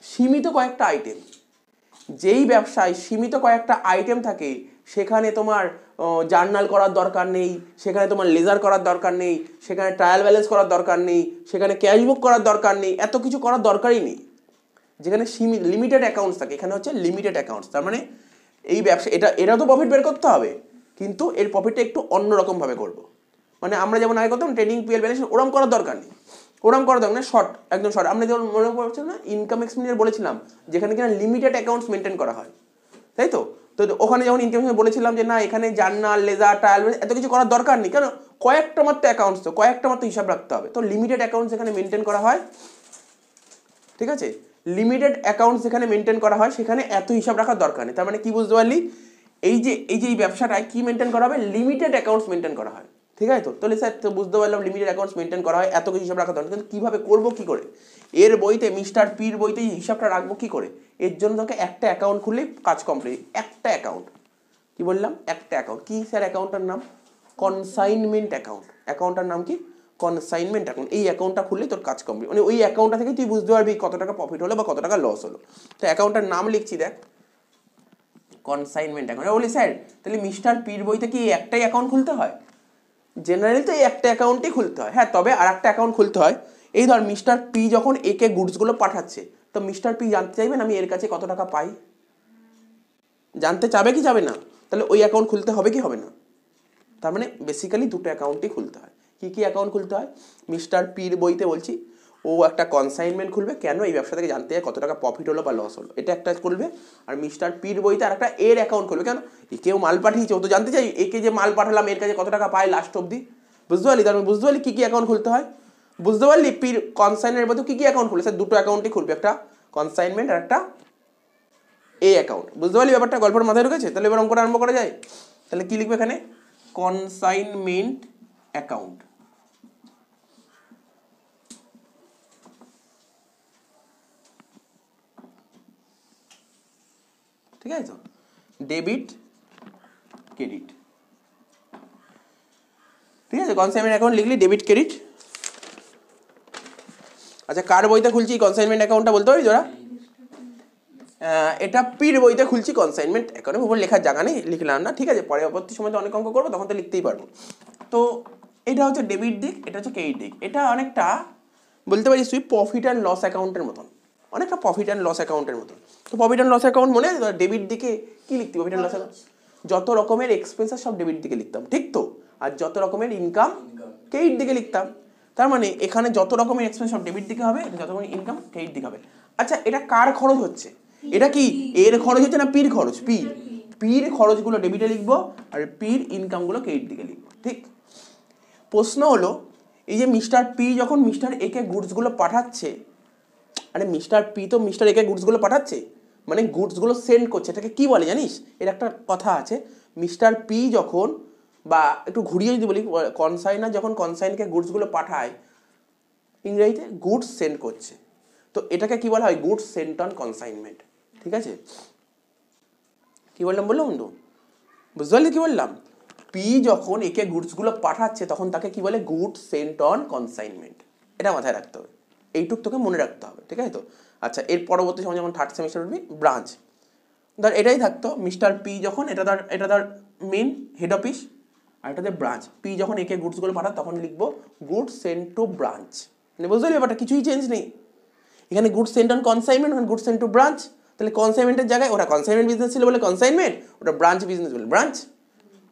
সীমিত কয়েকটা আইটেম। যেই ব্যবসায় সীমিত কয়েকটা আইটেম থাকে সেখানে তোমার জার্নাল করার দরকার নেই, সেখানে তোমার লেজার করার দরকার নেই, সেখানে ট্রায়াল ব্যালেন্স করার দরকার নেই, সেখানে ক্যাশ বুক করার দরকার নেই, এত কিছু করার দরকারই নেই। যেখানে লিমিটেড অ্যাকাউন্টস থাকে, এখানে হচ্ছে লিমিটেড অ্যাকাউন্টস, তার মানে এই ব্যবসা এটা তো প্রফিট বের করতে হবে, কিন্তু এর প্রফিটটা একটু অন্যরকমভাবে করবো। মানে আমরা যেমন আগে করতাম ট্রেডিং, পিএল, ব্যালেন্স, ওরম করার দরকার নেই, ওরম করার দরকার নেই, শর্ট একদম শর্ট। আমরা যেমন মনে পড়ছে না ইনকাম এক্সপেন্ডিচার বলেছিলাম, যেখানে কিনা লিমিটেড অ্যাকাউন্টস মেনটেন করা হয়, তাই তো, তো ওখানে যেমন ইনকাম বলেছিলাম যে না এখানে জার্নাল, লেজার, ট্রায়াল এত কিছু করার দরকার নেই, কেন কয়েকটা মাত্র অ্যাকাউন্টস, তো কয়েকটা মাত্র হিসাব রাখতে হবে, তো লিমিটেড অ্যাকাউন্টস যেখানে মেনটেন করা হয়, ঠিক আছে, লিমিটেড অ্যাকাউন্টস যেখানে মেনটেন করা হয় সেখানে এত হিসাব রাখার দরকার নেই। তার মানে কি বুঝতে পারলি, এই ব্যবসাটায় কি মেনটেন করা হবে, লিমিটেড অ্যাকাউন্টস মেনটেন করা হয়, ঠিক আছে তো, তাহলে স্যার তো বুঝতে পারলাম লিমিটেড অ্যাকাউন্টস মেনটেন করা হয়, এত কিছু হিসাব রাখা দরকার, কিন্তু কীভাবে করবো, কী করে এর বইতে মিস্টার পির বইতে হিসাবটা রাখবো কী করে, এর জন্য তোকে একটা অ্যাকাউন্ট খুললেই কাজ কমপ্লিট। একটা অ্যাকাউন্ট, কি বললাম, একটা অ্যাকাউন্ট, কি স্যার অ্যাকাউন্টটার নাম কনসাইনমেন্ট অ্যাকাউন্ট, অ্যাকাউন্টটার নাম কি কনসাইনমেন্ট অ্যাকাউন্ট, এই অ্যাকাউন্টটা খুললেই তোর কাজ কমপ্লিট, মানে ওই অ্যাকাউন্টটা থেকে তুই বুঝতে পারবি কত টাকা প্রফিট হলো বা কত টাকা লস হলো। তো অ্যাকাউন্টটার নাম লিখছি দেখ, কনসাইনমেন্ট অ্যাকাউন্ট। বলি স্যার তাহলে মিস্টার পির বইতে কি একটাই অ্যাকাউন্ট খুলতে হয়, জেনারেলি তো এই একটা অ্যাকাউন্টই খুলতে হয়, হ্যাঁ তবে আর একটা অ্যাকাউন্ট খুলতে হয়। এই ধর মিস্টার পি যখন একে গুডসগুলো পাঠাচ্ছে, তো মিস্টার পি জানতে চাইবেন আমি এর কাছে কত টাকা পাই, জানতে চাবে কি যাবে না, তাহলে ওই অ্যাকাউন্ট খুলতে হবে কি হবে না। তার মানে বেসিক্যালি দুটো অ্যাকাউন্টই খুলতে হয়। কি কি অ্যাকাউন্ট খুলতে হয়, মিস্টার পির বইতে বলছি ও একটা কনসাইনমেন্ট খুলবে, কেন এই ব্যবসা থেকে জানতে হয় কত টাকা প্রফিট হলো বা লস হলো, এটা একটা খুলবে। আর মিস্টার পির বইতে আর একটা এর অ্যাকাউন্ট খুলবে, কেন একেও মাল পাঠিয়েছে, ও তো জানতে চাই একে যে মাল পাঠালাম এর কাছে কত টাকা পায় লাস্ট অব্দি, বুঝতে পারলি, তার মানে বুঝতে পারলি কী কী অ্যাকাউন্ট খুলতে হয়, বুঝতে পারলি পির কনসাইনমেন্টের বইতে কী কী অ্যাকাউন্ট খুলবে, স্যার দুটো অ্যাকাউন্টই খুলবে, একটা কনসাইনমেন্ট আর একটা এ অ্যাকাউন্ট, বুঝতে পারলি ব্যাপারটা, গল্পের মাথায় ঢুকেছে। তাহলে এবার অঙ্কটা আরম্ভ করা যায়, তাহলে কি লিখবে এখানে কনসাইনমেন্ট অ্যাকাউন্ট, ঠিক আছে তো, ডেবিট ক্রেডিট, ঠিক আছে, কনসাইনমেন্ট অ্যাকাউন্ট লিখলি ডেবিট ক্রেডিট। আচ্ছা কার বইতে খুলছি কনসাইনমেন্ট অ্যাকাউন্টটা বলতে পারি তোরা, এটা পির বইতে খুলছি কনসাইনমেন্ট অ্যাকাউন্ট, উপর লেখার জায়গা নেই লিখলাম না, ঠিক আছে, পরবর্তী সময় তো অনেক অঙ্ক করবো তখন তো লিখতেই পারবো। তো এটা হচ্ছে ডেবিট দিক, এটা হচ্ছে ক্রেডিট দিক, এটা অনেকটা বলতে পারিস তুই প্রফিট অ্যান্ড লস অ্যাকাউন্টের মতন, অনেকটা প্রফিট অ্যান্ড লস অ্যাকাউন্টের মতন। তো প্রফিট অ্যান্ড লস অ্যাকাউন্ট মনে আছে, ডেবিট দিকে কি লিখতি, প্রফিট অ্যান্ড লস অ্যাকাউন্ট যত রকমের এক্সপেন্সেস সব ডেবিট দিকে লিখতাম, ঠিক তো, আর যত রকমের ইনকাম ক্রেডিট দিকে লিখতাম। তার মানে এখানে যত রকমের এক্সপেন্স সব ডেবিট দিকে হবে, যত রকমের ইনকাম ক্রেডিট দিকে হবে। আচ্ছা এটা কার খরচ হচ্ছে, এটা কি এর খরচ হচ্ছে না পির খরচ, পির খরচগুলো ডেবিটে লিখবো আর পির ইনকামগুলো ক্রেডিট দিকে লিখবো, ঠিক। প্রশ্ন হলো এই যে মিস্টার পি যখন মিস্টার এ কে গুডসগুলো পাঠাচ্ছে, আরে মিস্টার পি তো মিস্টার একে গুডসগুলো পাঠাচ্ছে, মানে গুডসগুলো সেন্ড করছে, এটাকে কি বলে জানিস? এর একটা কথা আছে, মিস্টার পি যখন, বা একটু ঘুরিয়ে যদি বলি, কনসাইনার যখন কনসাইনকে গুডসগুলো পাঠায়, ইংরেজিতে গুডস সেন্ড করছে, তো এটাকে কি বলা হয়? Goods sent on consignment. ঠিক আছে, কি বললাম বন্ধু? বুঝতে পারলি কি বললাম? পি যখন একে গুডসগুলো পাঠাচ্ছে তখন তাকে কি বলে? Goods sent on consignment. এটা মাথায় রাখতে হবে, এইটুক তোকে মনে রাখতে হবে। ঠিক আছে তো? আচ্ছা, এর পরবর্তী সময় যখন থার্ড সেমিস্টার উঠবি, ব্রাঞ্চ, ধর এটাই থাকতো মিস্টার পি যখন, এটা ধর মেন হেড অফিস, আর এটাতে ব্রাঞ্চ। পি যখন একে গুডসগুলো পাঠায় তখন লিখবো গুডস সেন্ট টু ব্রাঞ্চ। মানে বুঝতে পারলি ব্যাপারটা? কিছুই চেঞ্জ নেই এখানে। Goods sent on consignment, goods sent to branch. তাহলে কনসাইনমেন্টের জায়গায়, ওটা কনসাইনমেন্ট বিজনেস ছিল বলে কনসাইনমেন্ট, ওটা ব্রাঞ্চ বিজনেস বলে ব্রাঞ্চ।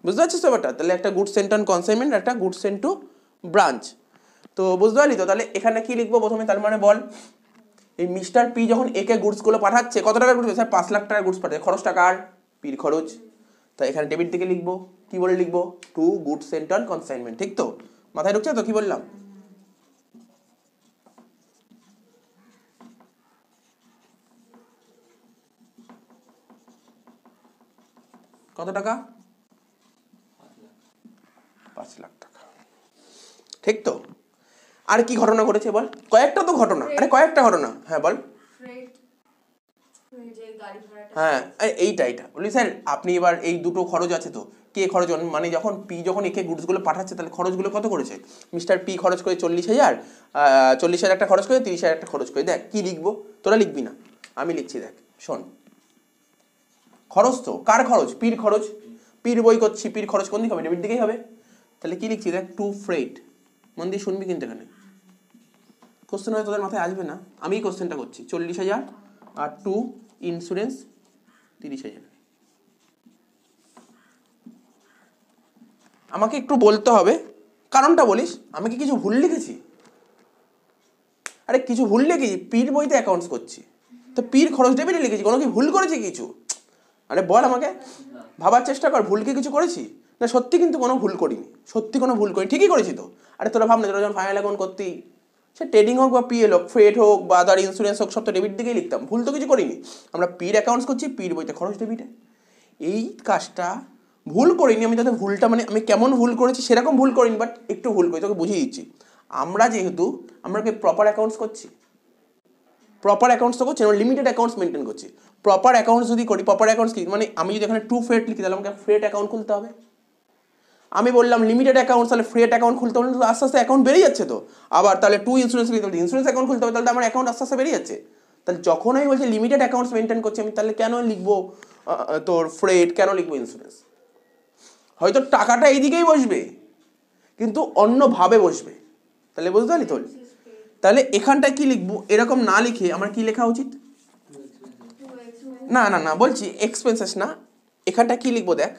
বুঝতে পারছিস ব্যাপারটা? তাহলে একটা গুডস সেন্ট অন কনসাইনমেন্ট, একটা গুডস সেন্ট টু ব্রাঞ্চ। তো বুঝতে পারলি তো? তাহলে এখানে কি লিখবো প্রথমে? তার মানে বল, এই মিস্টার পি যখন একে গুডসগুলো পাঠাচ্ছে, কত টাকার গুডস? স্যার 5 লাখ টাকার গুডস পাঠাচ্ছে, খরচ টাকার পির খরচ। তাই এখানে ডেবিট দিকে লিখবো, কি বলে লিখবো? To goods sent on consignment. ঠিক তো? মাথায় ঢুকছে তো কি বললাম? কত টাকা? 5 লাখ টাকা। ঠিক তো? আর কি ঘটনা ঘটেছে বল? কয়েকটা তো ঘটনা, আরে কয়েকটা ঘটনা। হ্যাঁ বল। হ্যাঁ এইটা বলি স্যার আপনি এবার এই দুটো খরচ আছে তো, কে খরচ? মানে যখন পি যখন একে গুডসগুলো পাঠাচ্ছে তাহলে খরচগুলো কত করেছে? মিস্টার পি খরচ করে 40,000, 40,000 একটা খরচ করে, 30,000 একটা খরচ করে। দেখ কি লিখবো, তোরা লিখবি না, আমি লিখছি। দেখ শোন, খরচ তো কার খরচ? পির খরচ। পির বই করছি, পির খরচ কোন দিকে হবে? ডেবিট দিকেই হবে। তাহলে কি লিখছি দেখ, টু ফ্রেট। মন দিয়ে শুনবি কিন্তু, এখানে কোশ্চেন হয়তো তোদের মাথায় আসবে না, আমি কোশ্চেনটা করছি। 40,000 আর টু ইন্স্যুরেন্স 30,000। আমাকে একটু বলতে হবে, কারণটা বলিস। আমি কি কিছু ভুল লিখেছি? আরে কিছু ভুল লিখেছি? পির বইতে অ্যাকাউন্টস করছি, তো পির খরচ ডেবিটে লিখেছি, কোনো কি ভুল করেছি কিছু? আরে বল আমাকে, ভাবার চেষ্টা কর, ভুল কি কিছু করেছি? না সত্যি কিন্তু কোনো ভুল করিনি, সত্যি কোনো ভুল করিনি, ঠিকই করেছি তো। আরে তোরা ভাব না, তোরা যখন ফাইনাল অ্যাকাউন্ট করতি, সে ট্রেডিং হোক বা পিএল হোক, ফ্রেড হোক বা আদার ইন্স্যুরেন্স হোক, সব তো ডেবিট দিকেই লিখতাম, ভুল তো কিছু করিনি। আমরা পির অ্যাকাউন্টস করছি, পির বইতে খরচ ডেবিটে। এই কাজটা ভুল করিনি আমি, তাতে ভুলটা মানে আমি কেমন ভুল করেছি সেরকম ভুল করিনি, বাট একটু ভুল করি, তোকে বুঝিয়ে দিচ্ছি। আমরা যেহেতু আমরা কি প্রপার অ্যাকাউন্টস করছি, প্রপার অ্যাকাউন্টস তো করছি, আমরা লিমিটেড অ্যাকাউন্টস মেনটেন করছি। প্রপার অ্যাকাউন্টস যদি করি, প্রপার অ্যাকাউন্টস কি মানে, আমি যদি এখানে টু ফ্রেট লিখি তাহলে আমাকে ফ্রেট অ্যাকাউন্ট খুলতে হবে। আমি বললাম লিমিটেড অ্যাকাউন্টস, তাহলে ফ্রেট অ্যাকাউন্ট খুলতে হবে, আস্তে আস্তে অ্যাকাউন্ট বেড়ে যাচ্ছে তো। আবার তাহলে টু ইন্স্যুরেন্স লিখতে হবে, ইন্স্যুরেন্স অ্যাকাউন্ট খুলতে হবে, তাহলে আমার অ্যাকাউন্ট আস্তে আস্তে বেড়ে যাচ্ছে। তাহলে যখন আমি বলছি লিমিটেড অ্যাকাউন্টস মেনটেন করছি, আমি তাহলে কেন লিখবো তোর ফ্রেট, কেন লিখবো ইন্স্যুরেন্স? হয়তো টাকাটা এইদিকেই বসবে কিন্তু অন্যভাবে বসবে। তাহলে বুঝতে পারলি তো? তাহলে এখানটায় কি লিখবো? এরকম না লিখে আমার কি লেখা উচিত? না না না বলছি এক্সপেন্সেস না, এখানটা কি লিখবো দেখ,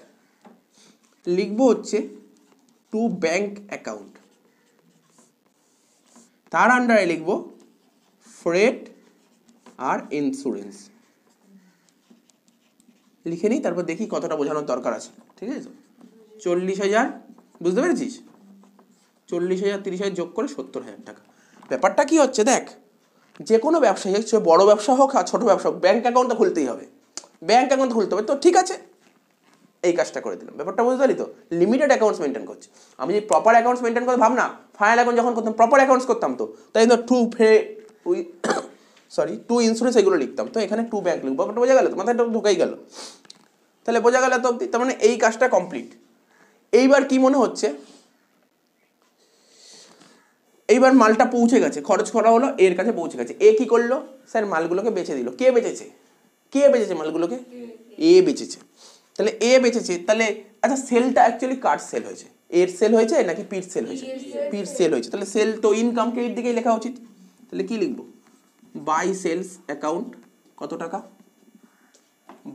লিখবো হচ্ছে টু ব্যাংক অ্যাকাউন্ট, তার আন্ডারে লিখবো ফ্রেট আর ইন্স্যুরেন্স। লিখে নিই, তারপর দেখি কতটা বোঝানোর দরকার আছে। ঠিক আছে, 40,000 বুঝতে পেরেছিস? 40,000 30,000 যোগ করে 70,000 টাকা। ব্যাপারটা কি হচ্ছে দেখ, যে কোনো ব্যবসায়ী হোক, বড় ব্যবসা হোক আর ছোট ব্যবসা হোক, ব্যাংক অ্যাকাউন্ট তো খুলতেই হবে, ব্যাংক অ্যাকাউন্ট খুলতে হবে। তো ঠিক আছে, এই কাজটা করে দিলাম। ব্যাপারটা বুঝতে পারি তো? লিমিটেড অ্যাকাউন্টস মেনটেন করছি। আমি যদি প্রপার অ্যাকাউন্টস মেনটেন করে ভাব না, ফাইনাল অ্যাকাউন্ট যখন করতাম প্রপার অ্যাকাউন্টস করতাম, তো তাই জন্য টু ইন্স্যুরেন্স এগুলো লিখতাম, তো এখানে টু ব্যাংক লিখবো। ব্যাপারটা বোঝা গেল তো? মাথায় ঢুকাই গেল? তাহলে বোঝা গেল তো অবধি? তার মানে এই কাজটা কমপ্লিট। এইবার কি মনে হচ্ছে, এইবার মালটা পৌঁছে গেছে, খরচ করা হলো, এর কাছে পৌঁছে গেছে। এ কি করলো? স্যার মালগুলোকে বেচে দিল। কে বেচেছে? কে বেচেছে মালগুলোকে? এ বেচেছে। তাহলে এ বেচেছে, তাহলে আচ্ছা সেলটা অ্যাকচুয়ালি কার সেল হয়েছে? এর সেল হয়েছে নাকি পির সেল হয়েছে? পির সেল হয়েছে। তাহলে সেল তো ইনকামকে এর দিকেই লেখা উচিত। তাহলে কি লিখবো? বাই সেলস অ্যাকাউন্ট কত টাকা?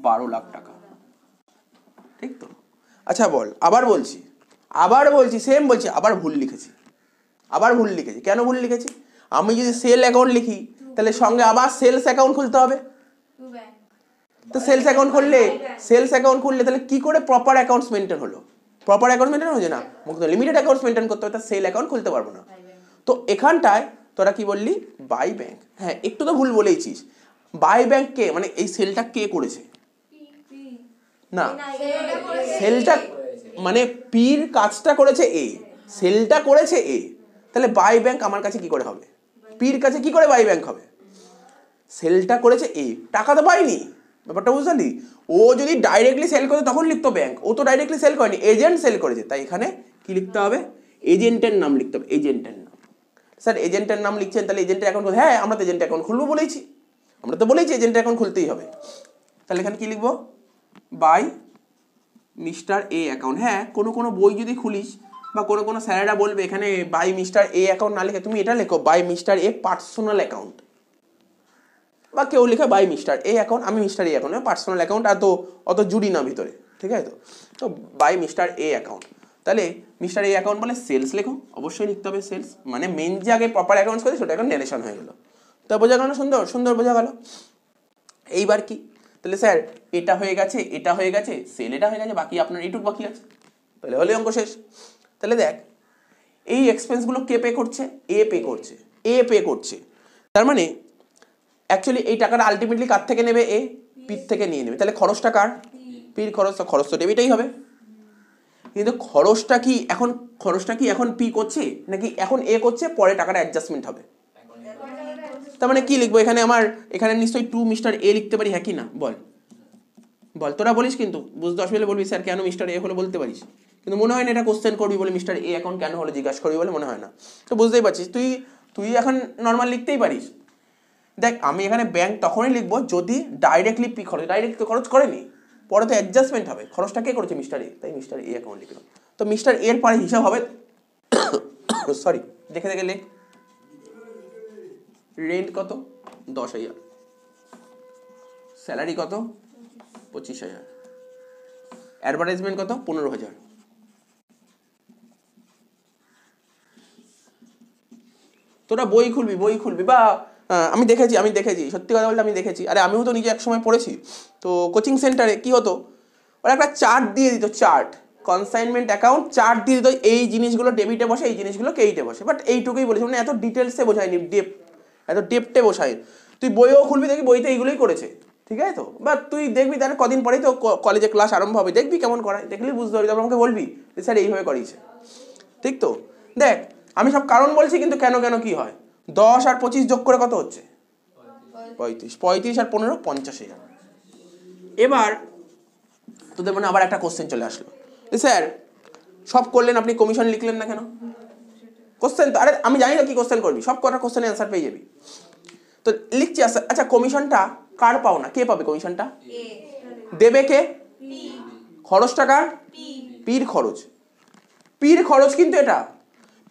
12 লাখ টাকা। ঠিক তো? আচ্ছা বল, আবার বলছি সেম বলছি, আবার ভুল লিখেছি। কেন ভুল লিখেছি? আমি যদি সেল অ্যাকাউন্ট লিখি তাহলে সঙ্গে আবার সেলস অ্যাকাউন্ট খুলতে হবে। তো সেলস অ্যাকাউন্ট খুললে তাহলে কি করে প্রপার অ্যাকাউন্টস মেনটেন হলো? প্রপার অ্যাকাউন্ট মেনটেন হচ্ছে না, লিমিটেড অ্যাকাউন্টস মেনটেন করতে হবে, তা সেল অ্যাকাউন্ট খুলতে পারবো না। তো এখানটায় তোরা কি বললি বাই ব্যাংক, হ্যাঁ একটু তো ভুল বলেইছিস। বাই ব্যাংক কে মানে এই সেলটা কে করেছে, না সেলটা মানে পির কাজটা করেছে এ, সেলটা করেছে এ, তাহলে বাই ব্যাংক আমার কাছে কি করে হবে, পির কাছে কি করে বাই ব্যাংক হবে? সেলটা করেছে এ, টাকা তো পাইনি, ব্যাপারটা বুঝলি? ও যদি ডাইরেক্টলি সেল করে তখন লিখতো ব্যাংক, ও তো ডাইরেক্টলি সেল করেনি, এজেন্ট সেল করেছে, তাই এখানে কি লিখতে হবে, এজেন্টের নাম লিখতে হবে, এজেন্টের নাম। স্যার এজেন্টের নাম লিখছেন তাহলে এজেন্টের অ্যাকাউন্ট, হ্যাঁ আমরা তো এজেন্ট অ্যাকাউন্ট খুলবো বলেছি, আমরা তো বলেছি এজেন্ট অ্যাকাউন্ট খুলতেই হবে। তাহলে এখানে কি লিখবো, বাই মিস্টার এ অ্যাকাউন্ট। হ্যাঁ কোনো বই যদি খুলিস বা কোনো স্যারেরা বলবে এখানে বাই মিস্টার এ অ্যাকাউন্ট না লিখে তুমি এটা লেখো by Mister A personal account, বা কেউ লিখে বাই মিস্টার এ অ্যাকাউন্ট, আমি Mister A account personal account, আর তো অত জুড়ি না ভিতরে, ঠিক আছে? তো বাই মিস্টার এ অ্যাকাউন্ট, তাহলে মিস্টার এ অ্যাকাউন্ট বলে সেলস লেখো, অবশ্যই লিখতে হবে সেলস, মানে মেন যে আগে প্রপার অ্যাকাউন্টস করে সেটা এখন ন্যারেশন হয়ে গেল। তো বোঝা গেল না, সুন্দর বোঝা গেল। এইবার কি, তাহলে স্যার এটা হয়ে গেছে, এটা হয়ে গেছে, সেল এটা হয়ে গেছে, বাকি আপনার এইটুকু বাকি আছে, তাহলে হলে অঙ্ক শেষ। তাহলে দেখ এই এক্সপেন্সগুলো কে পে করছে, এ পে করছে, এ পে করছে, তার মানে অ্যাকচুয়ালি এই টাকাটা আলটিমেটলি কার থেকে নেবে, এ পির থেকে নিয়ে নেবে, তাহলে খরচটা কার, পির খরচ, খরচ তো ডেবিটেই হবে। কিন্তু খরচটা কি এখন পি করছে নাকি এখন এ করছে, পরে টাকাটা অ্যাডজাস্টমেন্ট হবে। তার মানে কি লিখবো এখানে, আমার এখানে নিশ্চয়ই টু মিস্টার এ লিখতে পারি, হ্যাঁ কি না বল, তোরা বলিস, কিন্তু বুঝতে অসুবিধা বলবি স্যার কেন মিস্টার এ হলো বলতে পারিস, কিন্তু মনে হয় না এটা কোশ্চেন করবি বলে মিস্টার এ অ্যাকাউন্ট কেন হলো জিজ্ঞাসা করবি বলে মনে হয় না। তো বুঝতেই পারছিস, তুই এখন নর্মাল লিখতেই পারিস। দেখ আমি এখানে ব্যাংক তখনই লিখবো যদি ডাইরেক্টলি পি খরচ, ডাইরেক্ট তো খরচ করেনি, পরে তো অ্যাডজাস্টমেন্ট হবে, খরচটা কে করেছে মিস্টার এ, তাই মিস্টার এ অ্যাকাউন্ট লিখলাম। তো মিস্টার এর পরে হিসাব হবে সরি দেখে লেখ, রেন্ট কত 10,000, স্যালারি কত 25,000, অ্যাডভার্টাইজমেন্ট কত 15,000। তোরা বই খুলবি বা আমি দেখেছি সত্যি কথা বলতে আমি দেখেছি, আরে আমিও তো নিজে এক সময় পড়েছি। তো কোচিং সেন্টারে কি হতো, ওরা একটা চার্ট দিয়ে দিত, চার্ট কনসাইনমেন্ট অ্যাকাউন্ট চার্ট দিয়ে দিত, এই জিনিসগুলো ডেবিটে বসে, এই জিনিসগুলো ক্রেডিটে বসে, বাট এইটুকুই বলেছি, মানে এত ডিটেলসে বোঝায়নি, এত ডেপটে বোঝায়। তুই বইও খুলবি দেখবি বইতে এইগুলোই করেছে, ঠিক আছে? তো বা তুই দেখবি তার কদিন পরেই তো কলেজে ক্লাস আরম্ভ হবে, দেখবি কেমন করায়, দেখলেই বুঝতে পারবি, তারপর আমাকে বলবি স্যার এইভাবে করিয়েছে, ঠিক তো? দেখ আমি সব কারণ বলছি, কিন্তু কেন কি হয়, 10 আর 25 যোগ করে কত হচ্ছে 35 আর 15 50,000। এবার তোদের মনে আবার একটা কোশ্চেন চলে আসলো, স্যার সব করলেন আপনি কমিশন লিখলেন না কেন? কোশ্চেন তো, আরে আমি জানি না কি কোশ্চেন করবি, সব কটা কোশ্চেনের অ্যান্সার পেয়ে যাবি। তো লিখছি আচ্ছা কমিশনটা কার পাও না, কে পাবে কমিশনটা, দেবে কে, খরচটা কার, পির খরচ, কিন্তু এটা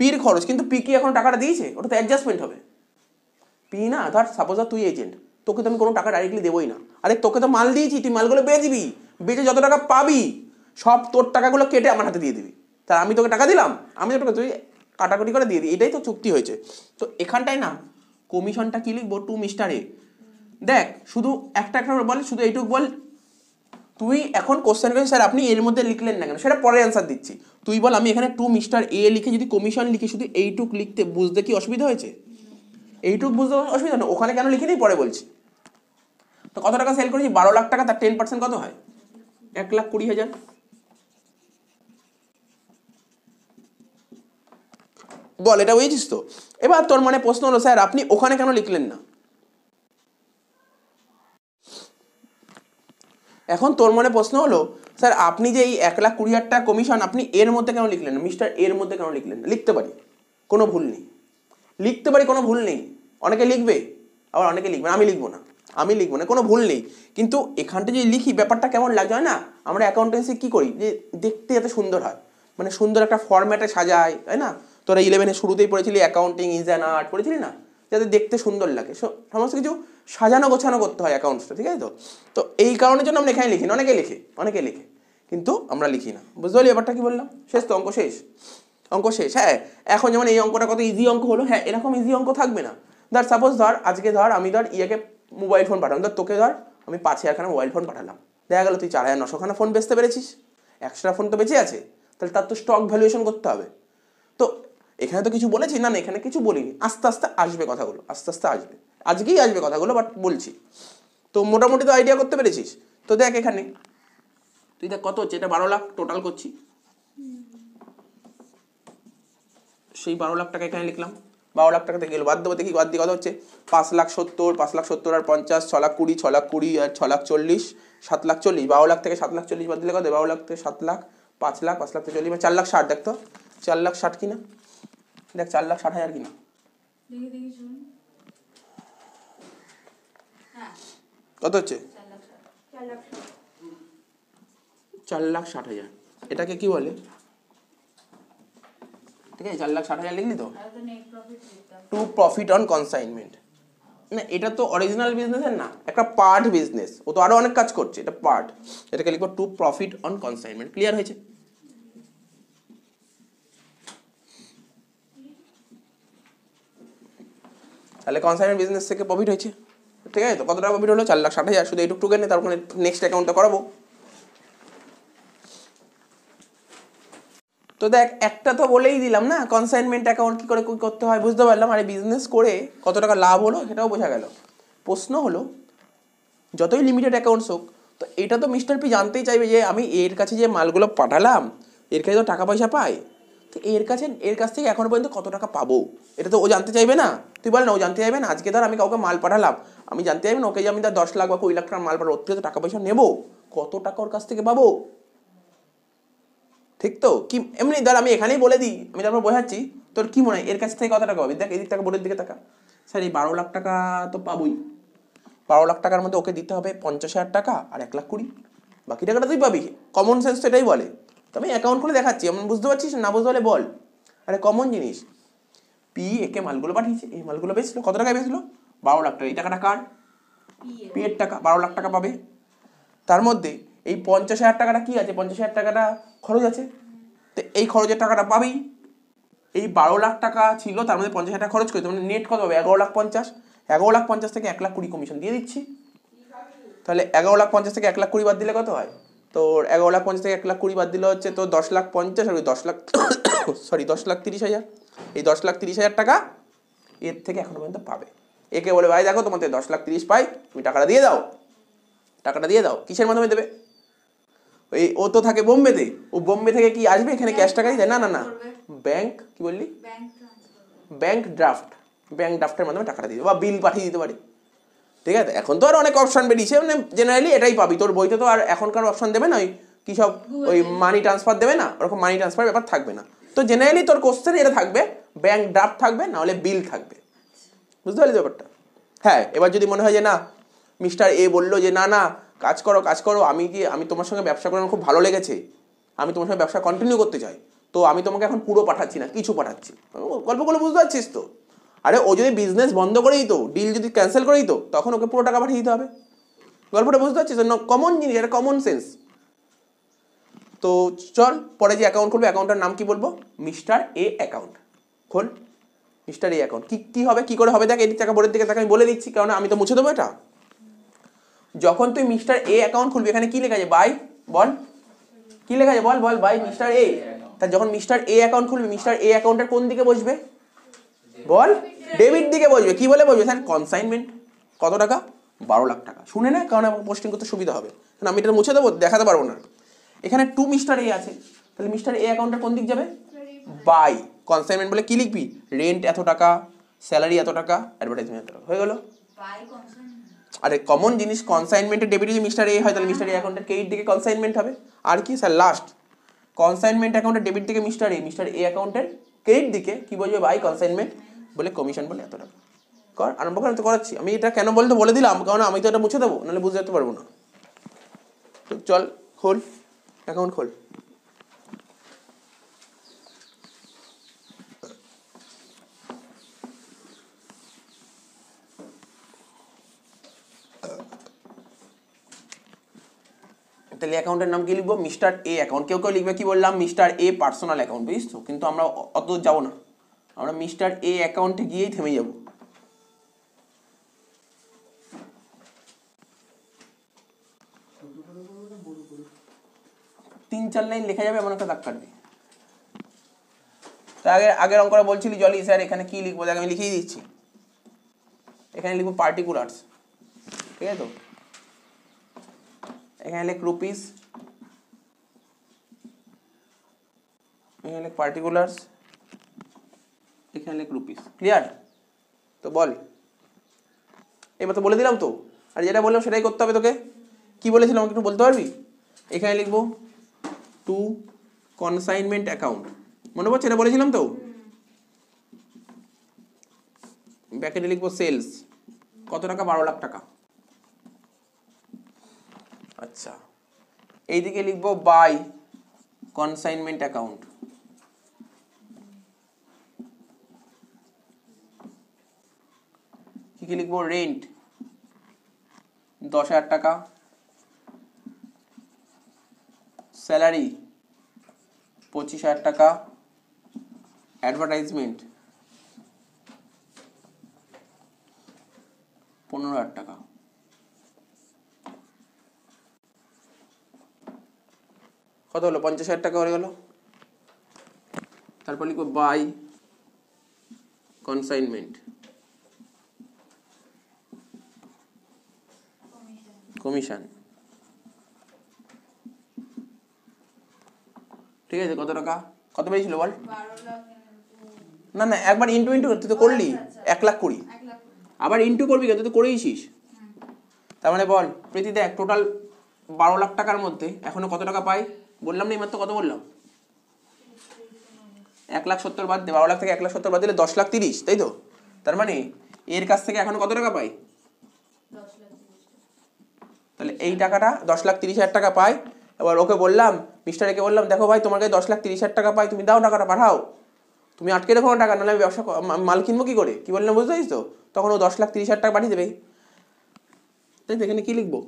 পির খরচ, কিন্তু পি কি এখন টাকাটা দিয়েছে, ওটা তো অ্যাডজাস্টমেন্ট হবে। পি না, ধর সাপোজ তুই এজেন্ট, তোকে তো আমি কোনো টাকা ডাইরেক্টলি দেবোই না, আরে তোকে তো মাল দিয়েছি, তুই মালগুলো বেচবি, বেচে যত টাকা পাবি সব তোর টাকাগুলো কেটে আমার হাতে দিয়ে দিবি, তার আমি তোকে টাকা দিলাম, আমি তোকে তুই কাটাকুটি করে দিয়ে দিই, এটাই তো চুক্তি হয়েছে। তো এখানটায় না কমিশনটা কি লিখবো, টু মিস্টার এ। দেখ শুধু একটা বল, শুধু এইটুকু বল, তুই এখন কোশ্চেন করেছিস স্যার আপনি এর মধ্যে লিখলেন না কেন, সেটা পরে অ্যান্সার দিচ্ছি। তুই বল আমি এখানে টু মিস্টার এ লিখে যদি কমিশন লিখি, শুধু এইটুক লিখতে বুঝতে কি অসুবিধা হয়েছে, এইটুক বুঝতে অসুবিধা না, ওখানে কেন লিখিনি পরে বলছি। তো কত টাকা সেল করেছি, 12 লাখ টাকা, তার 10% কত হয় 1,20,000। বল এটা বুঝেছিস তো? এবার তোর মানে প্রশ্ন হলো স্যার আপনি ওখানে কেন লিখলেন না, এখন তোর মনে প্রশ্ন হলো স্যার আপনি যে এই 1,20,000 টাকা কমিশন আপনি এর মধ্যে কেন লিখলেন না, মিস্টার এর মধ্যে কেন লিখলেন না? লিখতে পারি, কোনো ভুল নেই, কোনো ভুল নেই, অনেকে লিখবে আবার অনেকে লিখবে, আমি লিখবো না, কোনো ভুল নেই। কিন্তু এখানটা যদি লিখি ব্যাপারটা কেমন লাগছে, হয় না, আমরা অ্যাকাউন্টেন্সি কি করি যে দেখতে যাতে সুন্দর হয়, মানে সুন্দর একটা ফরম্যাটে সাজাই, তাই না? তোরা 11-এ শুরুতেই পড়েছিলি অ্যাকাউন্টিং ইজ অ্যান আর্ট, পড়েছিলি না, যাতে দেখতে সুন্দর লাগে, সমস্ত কিছু সাজানো গোছানো করতে হয় অ্যাকাউন্টসটা, ঠিক আছে? তো এই কারণের জন্য আমরা এখানে লিখি না, অনেকে লিখে কিন্তু আমরা লিখি না, বুঝতে পারলি ব্যাপারটা কি বললাম? শেষ তো, অঙ্ক শেষ। হ্যাঁ এখন যেমন এই অঙ্কটা কত ইজি অঙ্ক হলো, হ্যাঁ এরকম ইজি অঙ্ক থাকবে না। সাপোজ আজকে আমি ইয়াকে মোবাইল ফোন পাঠালাম, তোকে আমি 5,000 খানা মোবাইল ফোন পাঠালাম, দেখা গেল তুই 4,900 খানা ফোন বেচতে পেরেছিস, এক্সট্রা ফোন তো বেঁচে আছে, তাহলে তার তো স্টক ভ্যালুয়েশন করতে হবে। তো এখানে তো কিছু বলেছি না, না এখানে কিছু বলিনি, আস্তে আস্তে আসবে কথাগুলো, আস্তে আস্তে আসবে, আজকেই আসবে কথাগুলো, বাট বলছি। তো মোটামুটি তো আইডিয়া করতে পেরেছিস। তো দেখ এখানে তুই দেখ কত হচ্ছে, এটা 12 লাখ টোটাল করছি, সেই 12 লাখ টাকা এখানে লিখলাম। 12 লাখ টাকা থেকে গেল, বাদ দেবো, দেখি বাদ দিয়ে কত হচ্ছে, 5,70,000, 5,70,000 আর 50, 6,20,000, 6,20,000 আর 6,40,000, 7,40,000, 12 লাখ থেকে 7,40,000 বাদ দিলে কত, 12 লাখ থেকে 7 লাখ, 5 লাখ, 5 লাখ থেকে 40, 4,60,000, দেখ তো 4,60,000 কিনা, দেখ 4,60,000 কিনা, কত হচ্ছে 4,60,000, এটাকে কি বলে, ঠিক আছে 4,60,000 লিখলি তো, টু প্রফিট অন কনসাইনমেন্ট। না এটা তো অরিজিনাল বিজনেসের না, একটা পার্ট বিজনেস, ও তো আরো অনেক কাজ করছে, এটা পার্ট, এটাকে লিখবো to profit on consignment. Clear হয়েছে? তাহলে কনসাইনমেন্ট বিজনেস থেকে প্রফিট হয়েছে, ঠিক আছে। তো কত টাকা প্রফিট হলো, 4,60,000, শুধু এইটুকু নেই, তারপরে নেক্সট অ্যাকাউন্টটা করাবো। তো দেখ একটা তো বলেই দিলাম না, কনসাইনমেন্ট অ্যাকাউন্ট কি করে করতে হয় বুঝতে পারলাম, আর বিজনেস করে কত টাকা লাভ হলো সেটাও বোঝা গেল। প্রশ্ন হলো যতই লিমিটেড অ্যাকাউন্টস হোক, তো এটা তো মিস্টার পি জানতেই চাইবে যে আমি এর কাছে যে মালগুলো পাঠালাম এর কাছে তো টাকা পয়সা পাই, তো এর কাছ থেকে এখনো পর্যন্ত কত টাকা পাবো এটা তো ও জানতে চাইবে না। তুই বল না, ও জানতে চাইবে না? আজকে ধর আমি কাউকে মাল পাঠালাম, আমি জানতে চাইবে না ওকে যে আমি ধর 10 লাখ বা 20 লাখ টাকার মাল পাঠাবো, ওর থেকে তো টাকা পয়সা নেবো, কত টাকা ওর কাছ থেকে পাবো, ঠিক তো? কি এমনি ধর আমি এখানেই বলে দিই, আমি তারপর বোঝাচ্ছি, তোর কি মনে হয় এর কাছ থেকে কত টাকা পাবি? দেখ এদিক টাকা, বোর্ডের দিকে টাকা, স্যার এই 12 লাখ টাকা তো পাবোই, 12 লাখ টাকার মধ্যে ওকে দিতে হবে 50,000 টাকা আর 1,20,000, বাকি টাকাটা তুই পাবি। কমন সেন্স তো এটাই বলে। তো আমি অ্যাকাউন্ট খুলে দেখাচ্ছি, এমন বুঝতে পারছিস না? বুঝতে পারলে বল। আরে কমন জিনিস, পি একে মালগুলো পাঠিয়েছে, এই মালগুলো বেচলো, কত টাকায় বেচলো? 12 লাখ টাকা। এই টাকাটা কার? পি এর টাকা, 12 লাখ টাকা পাবে। তার মধ্যে এই 50,000 টাকাটা কি আছে, 50,000 টাকাটা খরচ আছে, তো এই খরচের টাকাটা পাবেই। এই 12 লাখ টাকা ছিল, তার মধ্যে 50,000 টাকা খরচ করে, মানে নেট কত হবে? 11,50,000। 11,50,000 থেকে 1,20,000 কমিশন দিয়ে দিচ্ছি। তাহলে 11,50,000 থেকে 1,20,000 বাদ দিলে কত হয়? তোর 11,50,000 থেকে 1,20,000 বাদ দিলে হচ্ছে তো 10,50,000, আর ওই 10 লাখ সরি 10,30,000, এই 10,30,000 টাকা এর থেকে এখনো পর্যন্ত পাবে। একে বলে ভাই দেখো তোমাদের 10,30,000 পাই, তুমি টাকাটা দিয়ে দাও, টাকাটা দিয়ে দাও। কিসের মাধ্যমে দেবে? ওই ও তো থাকে বোম্বেতে, ও বোম্বে থেকে কি আসবে এখানে ক্যাশ টাকাই দেয়? না না না, ব্যাংক, কি বললি, ব্যাংক ড্রাফট, ব্যাংক ড্রাফটের মাধ্যমে টাকাটা দিয়ে, বা বিল পাঠিয়ে দিতে পারে। ঠিক আছে, এখন তো আর অনেক অপশন বেরিয়েছে, মানে জেনারেলি এটাই পাবি, তোর বইতে তো আর এখনকার অপশন দেবে না, ওই কী সব ওই মানি ট্রান্সফার দেবে না, ওরকম মানি ট্রান্সফার ব্যাপার থাকবে না। তো জেনারেলি তোর কোশ্চেন এটা থাকবে, ব্যাংক ড্রাফট থাকবে, না হলে বিল থাকবে। বুঝতে পারলি ব্যাপারটা? হ্যাঁ, এবার যদি মনে হয় যে না মিস্টার এ বললো যে না না কাজ করো কাজ করো, আমি তোমার সঙ্গে ব্যবসা করে আমার খুব ভালো লেগেছে, আমি তোমার সঙ্গে ব্যবসা কন্টিনিউ করতে চাই, তো আমি তোমাকে এখন পুরো পাঠাচ্ছি না, কিছু পাঠাচ্ছি, গল্পগুলো বুঝতে পারছিস তো? আরে ও যদি বিজনেস বন্ধ করে দিত, ডিল যদি ক্যান্সেল করে দিত, তখন ওকে পুরো টাকা পাঠিয়ে দিতে হবে। গল্পটা বুঝতে পারছিস? কমন জিনিস, এটা কমন সেন্স। তো চল পরে যে অ্যাকাউন্ট খুলবো, অ্যাকাউন্টের নাম কি বলবো? Mister A account. খোল মিস্টার এ অ্যাকাউন্ট। কি হবে, কি করে হবে দেখ, এদিক টাকা বোর্ডের দিকে টাকা আমি বলে দিচ্ছি, কারণ আমি তো মুছে দেবো এটা। যখন তুই মিস্টার এ অ্যাকাউন্ট খুলবি, এখানে কি লেখা আছে বাই, বল কি লেখা আছে, বল বল বাই মিস্টার এ। তা যখন মিস্টার এ অ্যাকাউন্ট খুলবি, মিস্টার এ অ্যাকাউন্টের কোন দিকে বসবে বল? ডেবিট দিকে বসবে। কি বলে বসবে? Sir consignment. কত টাকা? 12 লাখ টাকা। শুনে না, কারণ আমার পোস্টিং করতে সুবিধা হবে, কারণ আমি এটা মুছে দেবো, দেখাতে পারবো না। এখানে টু মিস্টার এ আছে, তাহলে মিস্টার এ অ্যাকাউন্টের কোন দিক যাবে? বাই কনসাইনমেন্ট বলে কি লিখবি? রেন্ট এত টাকা, স্যালারি এত টাকা, অ্যাডভার্টাইজমেন্ট এত টাকা, হয়ে গেল। আরে কমন জিনিস, কনসাইনমেন্টের ডেবিট যদি মিস্টার এ হয়, তাহলে মিস্টার এ অ্যাকাউন্টের ক্রেডিট দিকে কনসাইনমেন্ট হবে। আর কি স্যার লাস্ট, কনসাইনমেন্ট অ্যাকাউন্টের ডেবিট দিকে মিস্টার এ অ্যাকাউন্টের ক্রেডিট দিকে কি বলবে? বাই কনসাইনমেন্ট বলে কমিশন বলে এত টাকা। কর, আরম্ভ করে তো করাচ্ছি আমি। এটা কেন বলতে বলে দিলাম, কারণ আমি তো এটা মুছে দেবো, নাহলে বুঝতে যেতে পারবো না। তো চল খোল অ্যাকাউন্ট, খোল। তাহলে অ্যাকাউন্টের নাম কি লিখবো? Mister A account. কেউ কেউ লিখবে কি বললাম, মিস্টার এ পার্সোনাল অ্যাকাউন্ট, বুঝিস তো? কিন্তু আমরা অত যাবো না, আমরা মিস্টার এ অ্যাকাউন্টে গিয়েই থেমে যাব। তিন চার লাইন লেখা যাবে, এমন একটা দাগ কাটবে। তো আগের অঙ্কটা বলছিলি জলি স্যার এখানে কি লিখবো, দেখ আমি লিখিয়ে দিচ্ছি। এখানে লিখবো পার্টিকুলার্স, ঠিক আছে তো, এখানে লিখ রুপিস, এখানে লিখ পার্টিকুলার্স, এখানে লিখ রুপিস। ক্লিয়ার? তো বল, এবার তো বলে দিলাম তো, আর যেটা বললাম সেটাই করতে হবে তোকে। কি বলেছিলাম আমাকে একটু বলতে পারবি? এখানে লিখবো টু কনসাইনমেন্ট অ্যাকাউন্ট, মনে পড়ছে এটা বলেছিলাম তো। ব্যাকেটে লিখবো সেলস, কত টাকা? 12 লাখ টাকা। আচ্ছা, এইদিকে লিখবো বাই কনসাইনমেন্ট অ্যাকাউন্ট, কি কি লিখবো? রেন্ট 10,000 টাকা, স্যালারি 25,000 টাকা, অ্যাডভার্টাইজমেন্ট 15,000 টাকা। কত হলো? 50,000 টাকা হয়ে গেল। তারপর লিখবো বাই কনসাইনমেন্ট, কমিশন, ঠিক আছে। কত টাকা? কত পেয়েছিল বল? না না, একবার ইন্টু ইন্টু তুই তো করলি, 1,20,000। আবার ইন্টু করবি কেন? তুই তো করেইছিস। তার মানে বল প্রীতি, দেখ টোটাল 12 লাখ টাকার মধ্যে এখনো কত টাকা পাই? বললাম না এইমাত্র, কত বললাম? 1,70,000 বাদ দে, 12 লাখ থেকে 1,70,000 বাদ দিলে 10,30,000, তাই তো? তার মানে এর কাছ থেকে এখনো কত টাকা পাই? তাহলে এই টাকাটা 10,30,000 টাকা পাই। এবার ওকে বললাম, মিস্টার একে বললাম, দেখো ভাই তোমার কাছে 10,30,000 টাকা পাই, তুমি দাও টাকাটা, পাঠাও। তুমি আটকে রেখো টাকা, নাহলে আমি ব্যবসা মাল কিনবো কি করে? কি বললাম বুঝতে পারিস তো? তখন ও 10,30,000 টাকা পাঠিয়ে দেবে, তাই তো? এখানে কি লিখবো?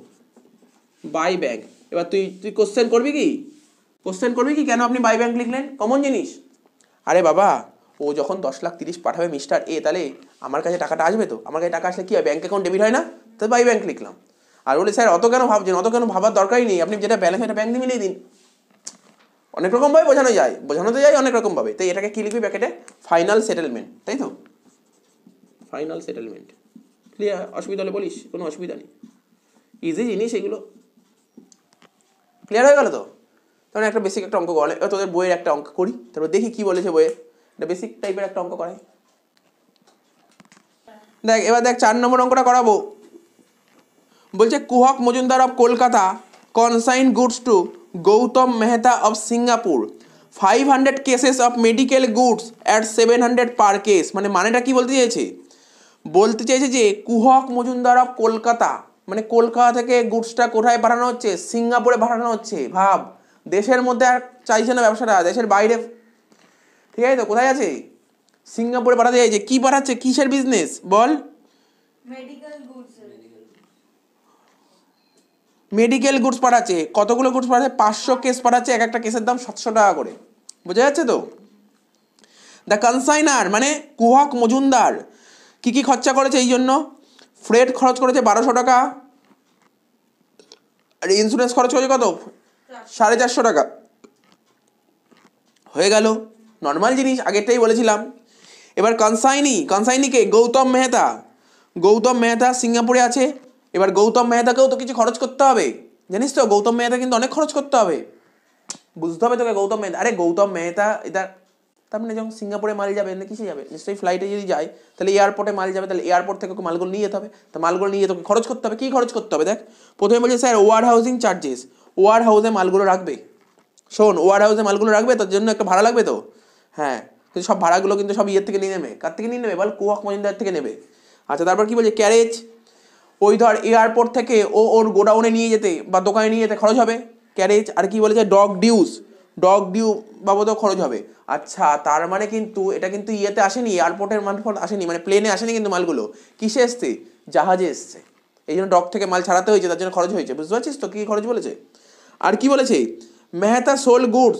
By bank. এবার তুই তুই কোশ্চেন করবি কি? কোশ্চেন করবি কি কেন আপনি বাই ব্যাংক লিখলেন? কমন জিনিস। আরে বাবা, ও যখন 10,30,000 পাঠাবে মিস্টার এ, তাহলে আমার কাছে টাকাটা আসবে তো। আমার কাছে টাকা আসলে কি হয়? ব্যাংক অ্যাকাউন্ট ডেবিট হয় না? তো বাই ব্যাংক লিখলাম। আর বলে স্যার অত কেন ভাবছেন? অত কেন ভাবার দরকারই নেই, আপনি যেটা ব্যালেন্স এটা ব্যাংক দিয়ে মিলিয়ে দিন। অনেক রকমভাবে বোঝানো যায়, বোঝানো তো যায় অনেক রকমভাবে। তাই এটাকে কি লিখবি ব্যাকেটে? ফাইনাল সেটেলমেন্ট, তাই তো? Final settlement. ক্লিয়ার? অসুবিধা হলে বলিস, কোনো অসুবিধা নেই, ইজি জিনিস এগুলো। ক্লিয়ার হয়ে গেল তো? তখন একটা বেসিক একটা অঙ্ক করে, তোদের বইয়ের একটা অঙ্ক করি, তারপর দেখি কি বলেছে বইয়ে। একটা বেসিক টাইপের একটা অঙ্ক করাই। দেখ এবার দেখ 4 নম্বর অঙ্কটা করাবো। বলছে Kuhak Majumdar of Kolkata consign goods to Gautam Mehta of Singapore 500 cases of medical goods at 700 per case. মানে মানেটা কি বলতে চাইছে? বলতে চাইছে যে কুহক মজুমদার অফ কলকাতা, মানে কলকাতা থেকে গুডসটা কোথায় পাঠানো হচ্ছে? সিঙ্গাপুরে পাঠানো হচ্ছে। ভাব, দেশের মধ্যে আর চাইছে না ব্যবসাটা, দেশের বাইরে, ঠিক আছে তো? কোথায় আছে? সিঙ্গাপুরে পাঠাতে চাইছে। কি পাঠাচ্ছে? কিসের বিজনেস বল? মেডিকেল গুডস পাঠাচ্ছে। কতগুলো গুডস পাঠাচ্ছে? 500 কেস পাঠাচ্ছে, এক একটা কেসের দাম 700 টাকা করে। বোঝা যাচ্ছে তো? দ্য কনসাইনার মানে কুহক মজুমদার কি কি খরচা করেছে? এই জন্য ফ্রেট খরচ করেছে 1200 টাকা, আর ইন্স্যুরেন্স খরচ করেছে কত? 450 টাকা। হয়ে গেল, নর্মাল জিনিস, আগেরটাই বলেছিলাম। এবার কনসাইনিকে গৌতম মেহতা। গৌতম মেহতা সিঙ্গাপুরে আছে। এবার গৌতম মেহতাকেও তো কিছু খরচ করতে হবে, জানিস তো? গৌতম মেহতা কিন্তু অনেক খরচ করতে হবে, বুঝতে হবে তোকে। গৌতম মেহতা, আরে গৌতম মেহতা এটা তার মানে যখন সিঙ্গাপুরে মাল যাবে না কিসে যাবে? নিশ্চয়ই ফ্লাইটে যদি যায় তাহলে এয়ারপোর্টে মাল যাবে, তাহলে এয়ারপোর্ট থেকে মালগুলো নিয়ে যেতে হবে। তো মালগুলো নিয়ে তোকে খরচ করতে হবে। কী খরচ করতে হবে? দেখ প্রথমে বলছে স্যার ওয়ার হাউসিং চার্জেস, ওয়ার হাউসে মালগুলো রাখবে। শোন, ওয়ার হাউসে মালগুলো রাখবে, তার জন্য একটা ভাড়া লাগবে তো। হ্যাঁ, কিন্তু সব ভাড়াগুলো কিন্তু সব ইয়ের থেকে নিয়ে নেবে। কার থেকে নিয়ে নেবে বল? কুহক মজুমদার থেকে নেবে। আচ্ছা, তারপর কি বলছে? ক্যারেজ, ওই ধর এয়ারপোর্ট থেকে ওর গোডাউনে নিয়ে যেতে বা দোকানে নিয়ে যেতে খরচ হবে, ক্যারেজ। আর কি বলেছে? ডগ ডিউ বাবদও খরচ হবে। আচ্ছা, তার মানে কিন্তু এটা কিন্তু ইয়েতে আসেনি, এয়ারপোর্টের মারফত আসেনি, মানে প্লেনে আসেনি কিন্তু মালগুলো। কিসে এসছে? জাহাজে এসছে। এই জন্য ডক থেকে মাল ছাড়াতে হয়েছে, তার জন্য খরচ হয়েছে। বুঝতে পারছিস তো কী খরচ বলেছে? আর কি বলেছে? মেহতা সোল গুডস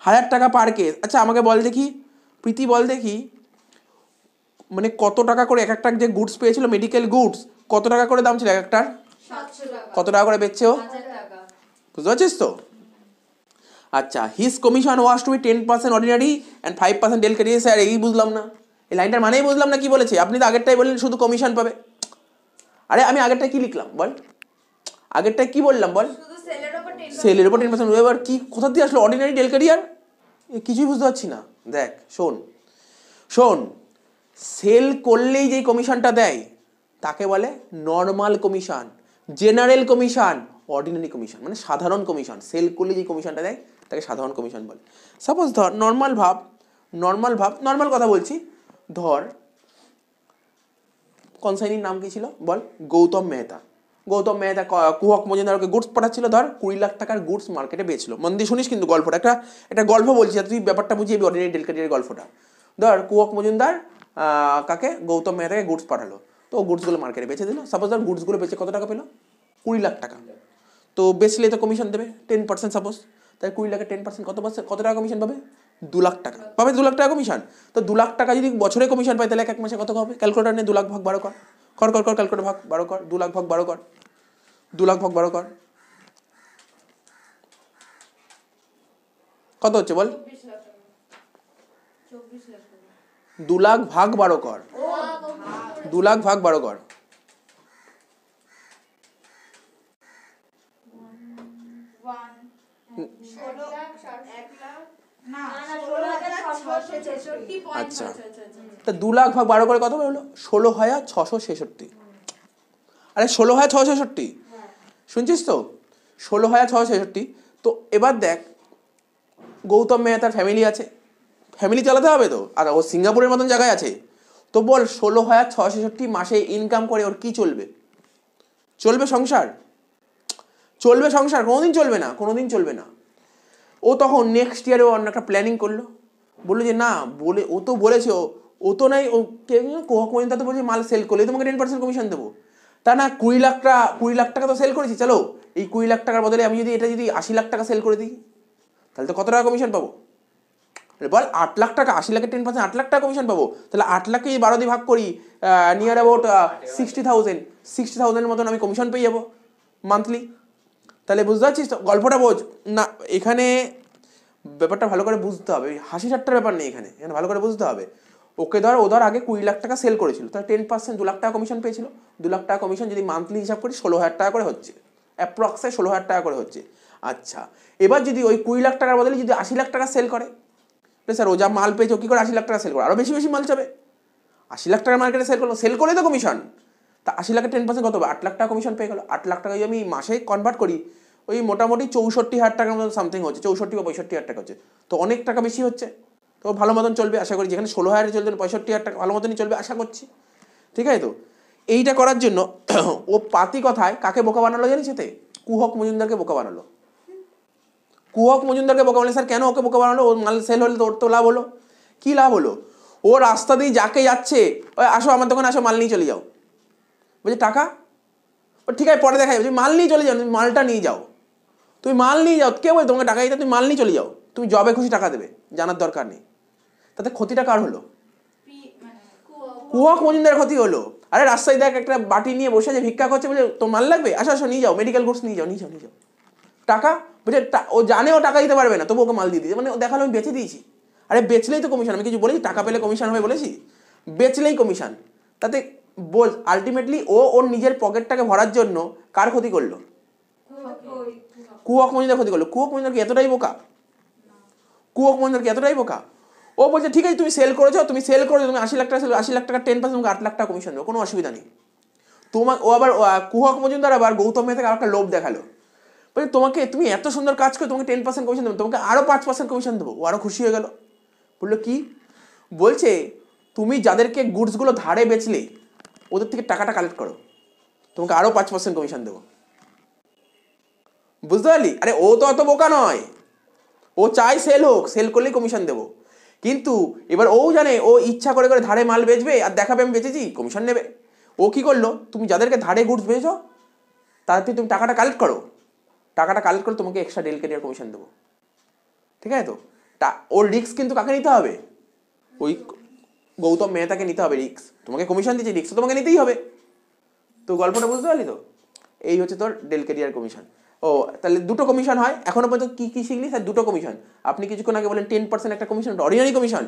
1000 টাকা পার কেস। আচ্ছা আমাকে বল দেখি, প্রীতি বল দেখি, মানে কত টাকা করে এক একটা যে গুডস পেয়েছিল মেডিকেল গুডস, কত টাকা করে দাম ছিল এক একটার? কত টাকা করে বেচছে ও? বুঝতে পারছিস তো? আচ্ছা, his commission was to be 10% ordinary and 5% del credere. Sir এই বুঝলাম না, এই লাইনটার মানেই বুঝলাম না কি বলেছে। আপনি তো আগেরটাই বললেন শুধু কমিশন পাবে। আরে আমি আগেরটা কি লিখলাম বল, আগেরটা কি বললাম বল, সেলের ওপর 10%। এবার কি কোথা দিয়ে আসলো অর্ডিনারি ডেল ক্যারিয়ার, কিছুই বুঝতে পারছি না। দেখ শোন শোন, সেল করলেই যেই কমিশনটা দেয় তাকে বলে normal commission, general commission, ordinary commission, মানে সাধারণ কমিশন। সেল করলে যে কমিশনটা দেয় তাকে সাধারণ কমিশন বলে। সাপোজ ধর নর্মাল ভাব, নর্মাল কথা বলছি, ধর কনসাইনির নাম কি ছিল বল, গৌতম মেহতা। গৌতম মেহতা কুহক মজুমদারকে গুডস পাঠাচ্ছিল, ধর 20 লাখ টাকার গুডস মার্কেটে বেচছিল। মন দিয়ে শুনিস কিন্তু গল্পটা, একটা গল্প বলছি, তুই ব্যাপারটা বুঝিয়ে অর্ডিনারি ডেল ক্যারিয়ারের গল্পটা। ধর কুহক মজুমদার কাকে, গৌতম মেহতাকে গুডস পাঠালো, তো গুডসগুলো মার্কেটে বেচে দিল। সাপোজ ধর গুডসগুলো বেচে কত টাকা পেলো, 20 লাখ টাকা। তো বেচলে তো কমিশন দেবে 10%। সাপোজ তাই 20 লাখের 10% কত টাকা কমিশন পাবে, 2 লাখ টাকা পাবে। 2 লাখ টাকা কমিশন। তো 2 লাখ টাকা যদি বছরে কমিশন পায় তাহলে এক মাসে কত হবে, ক্যালকুলেটার নিয়ে 2 লাখ ভাগ 12 কর, ক্যালকুলেটার ভাগ 12 কর, 2 লাখ ভাগ 12 কর, 2 লাখ ভাগ 12 কর, কত হচ্ছে বল, 2 লাখ ভাগ 12 কর, 2 লাখ ভাগ 12 কর। আচ্ছা, তা 2 লাখ ভাগ 12 করে কত হলো, 16,666। আরে 16,666, শুনছিস তো, 16,666। তো এবার দেখ, গৌতম মেহতার ফ্যামিলি আছে, ফ্যামিলি চালাতে হবে তো, আর ও সিঙ্গাপুরের মতন জায়গায় আছে। তো বল 16,666 মাসে ইনকাম করে ওর কি চলবে, চলবে সংসার, চলবে সংসার, কোনোদিন চলবে না, কোনোদিন চলবে না। ও তখন নেক্সট ইয়ারে অন্য একটা প্ল্যানিং করলো, বললো যে না, বলে ও তো বলেছে, ও তো নাই, ও কুহক মজুমদার তো বলছে মাল সেল করলে তোমাকে 10% কমিশন দেবো। তা না, 20 লাখ টাকা তো সেল করেছি, চলো এই 20 লাখ টাকার বদলে আমি যদি এটা যদি 80 লাখ টাকা সেল করে দিই তাহলে তো কত টাকা কমিশন পাবো বল, 8 লাখ টাকা। 80 লাখের 10% 8 লাখ টাকা কমিশন পাবো। তাহলে 8 লাখকে 12 দিয়ে ভাগ করি, নিয়ার অ্যাবাউট 60,000 মতন আমি কমিশন পেয়ে যাবো মান্থলি। তাহলে বুঝতে পারছিস তো গল্পটা, বোঝ না, এখানে ব্যাপারটা ভালো করে বুঝতে হবে, হাসি ঠাট্টার ব্যাপার নেই এখানে, এখানে ভালো করে বুঝতে হবে। ওকে ধর, ও ধর আগে 20 লাখ টাকা সেল করেছিল, তার 10% 2 লাখ টাকা কমিশন পেয়েছিল। 2 লাখ টাকা কমিশন যদি মান্থলি হিসাব করি 16,000 টাকা করে হচ্ছে, অ্যাপ্রক্সে 16,000 টাকা করে হচ্ছে। আচ্ছা, এবার যদি ওই 20 লাখ টাকার বদলে যদি 80 লাখ টাকা সেল করে, স্যার ও যা মাল পেয়েছে ও কী করে 80 লাখ টাকা সেল করে, আরও বেশি বেশি মাল চাবে। 80 লাখ টাকার মার্কেটে সেল করলো, সেল করলেই তো কমিশন। তা 80 লাখের 10% কত হবে, 8 লাখ টাকা কমিশন পেয়ে গেলো। 8 লাখ টাকা যদি আমি মাসে কনভার্ট করি, ওই মোটামুটি 64,000 টাকার মতো সামথিং হচ্ছে, 64 বা 65,000 টাকা হচ্ছে। তো অনেক টাকা বেশি হচ্ছে, তো ভালো মতন চলবে আশা করি। যেখানে 16,000 চলবে 65,000 টাকা ভালো মতনই চলবে আশা করছি, ঠিক আছে। তো এইটা করার জন্য ও পাতি কথায় কাকে বোকা বানালো জানিস, এতে কুহক মজুমদারকে বোকা বানালো। কুহক মজুমদারকে বোকা বানালো। স্যার কেন ওকে বোকা বানালো, ওর মাল সেল হলে তো ওর তো লাভ হলো। কী লাভ হলো, ও রাস্তা দিয়ে যাকে যাচ্ছে, ওই আসো আমার দোকানে আসো, মাল নিয়ে চলে যাও, বলছে টাকা, ও ঠিক আছে পরে দেখা যাবে, তুমি মাল নিয়ে চলে যাও, তুমি মালটা নিয়ে যাও, তুমি মাল নিয়ে যাও, কে বলে তোমাকে টাকা দিতে, তুমি মাল নিয়ে চলে যাও, তুমি জবে খুশি টাকা দেবে, জানার দরকার নেই। তাতে ক্ষতিটা কার হলো, কুহক মজুমদারের ক্ষতি হলো। আরে রাস্তায় দেখ একটা বাটি নিয়ে বসে আছে, ভিক্ষা করছে, বলে তোর মাল লাগবে, আসো আসো নিয়ে যাও, মেডিকেল গুডস নিয়ে যাও, নিয়ে যাও, নিয়ে যাও, টাকা, বুঝে ও জানে ও টাকা দিতে পারবে না, তবু ওকে মাল দিয়ে দিয়েছে, মানে দেখালো আমি বেচে দিয়েছি। আরে বেচলেই তো কমিশন, আমি কিছু বলেছি টাকা পেলে কমিশন হবে বলেছি, বেচলেই কমিশন। তাতে বল আলটিমেটলি ও ওর নিজের পকেটটাকে ভরার জন্য কার ক্ষতি করলো, কুহক মজুমদার ক্ষতি করলো। কুহক মজুমদার কি এতটাই বোকা, কুহক মজুমদার কি এতটাই বোকা? ও বলছে ঠিক আছে তুমি সেল করেছো, তুমি 80 লাখ টাকা সেল, 80 লাখ টাকা 10% 8 লাখ টাকা কমিশন দেবো, কোনো অসুবিধা নেই। তোমার ও আবার কুহক মজুমদার আবার গৌতম মেহতাকে আর একটা লোভ দেখালো, বলছে তোমাকে, তুমি এত সুন্দর কাজ করে তোমাকে 10% কমিশন দেবো, তোমাকে আরও 5% কমিশন দেবো। ও আরও খুশি হয়ে গেল, বললো কি, বলছে তুমি যাদেরকে গুডসগুলো ধারে বেচলে ওদের থেকে টাকাটা কালেক্ট করো, তোমাকে আরও 5% কমিশন দেবো। বুঝতে পারলি? আরে ও তো অত বোকা নয়, ও চাই সেল হোক, সেল করলেই কমিশন দেবো। কিন্তু এবার ও জানে ও ইচ্ছা করে করে ধারে মাল বেচবে আর দেখাবে আমি বেচেছি, কমিশন নেবে। ও কি করলো, তুমি যাদেরকে ধারে গুডস বেচো তাদের থেকে তুমি টাকাটা কালেক্ট করো, টাকাটা কালেক্ট করে তোমাকে এক্সট্রা ডেল ক্যারিয়ার কমিশন দেবো, ঠিক আছে। তো ওর রিস্ক কিন্তু কাকে নিতে হবে, ওই গৌতম মেহতাকে নিতে হবে রিস্ক। তোমাকে কমিশন দিচ্ছে, রিস্ক তোমাকে নিতেই হবে। তো গল্পটা বুঝতে পারলি তো, এই হচ্ছে তোর ডেল ক্যারিয়ার কমিশন। ও তাহলে দুটো কমিশন হয়, এখনো পর্যন্ত কি কি শিখলি স্যার? দুটো কমিশন। আপনি কিছুক্ষণ আগে বলেন 10% একটা কমিশন, অর্ডিনারি কমিশন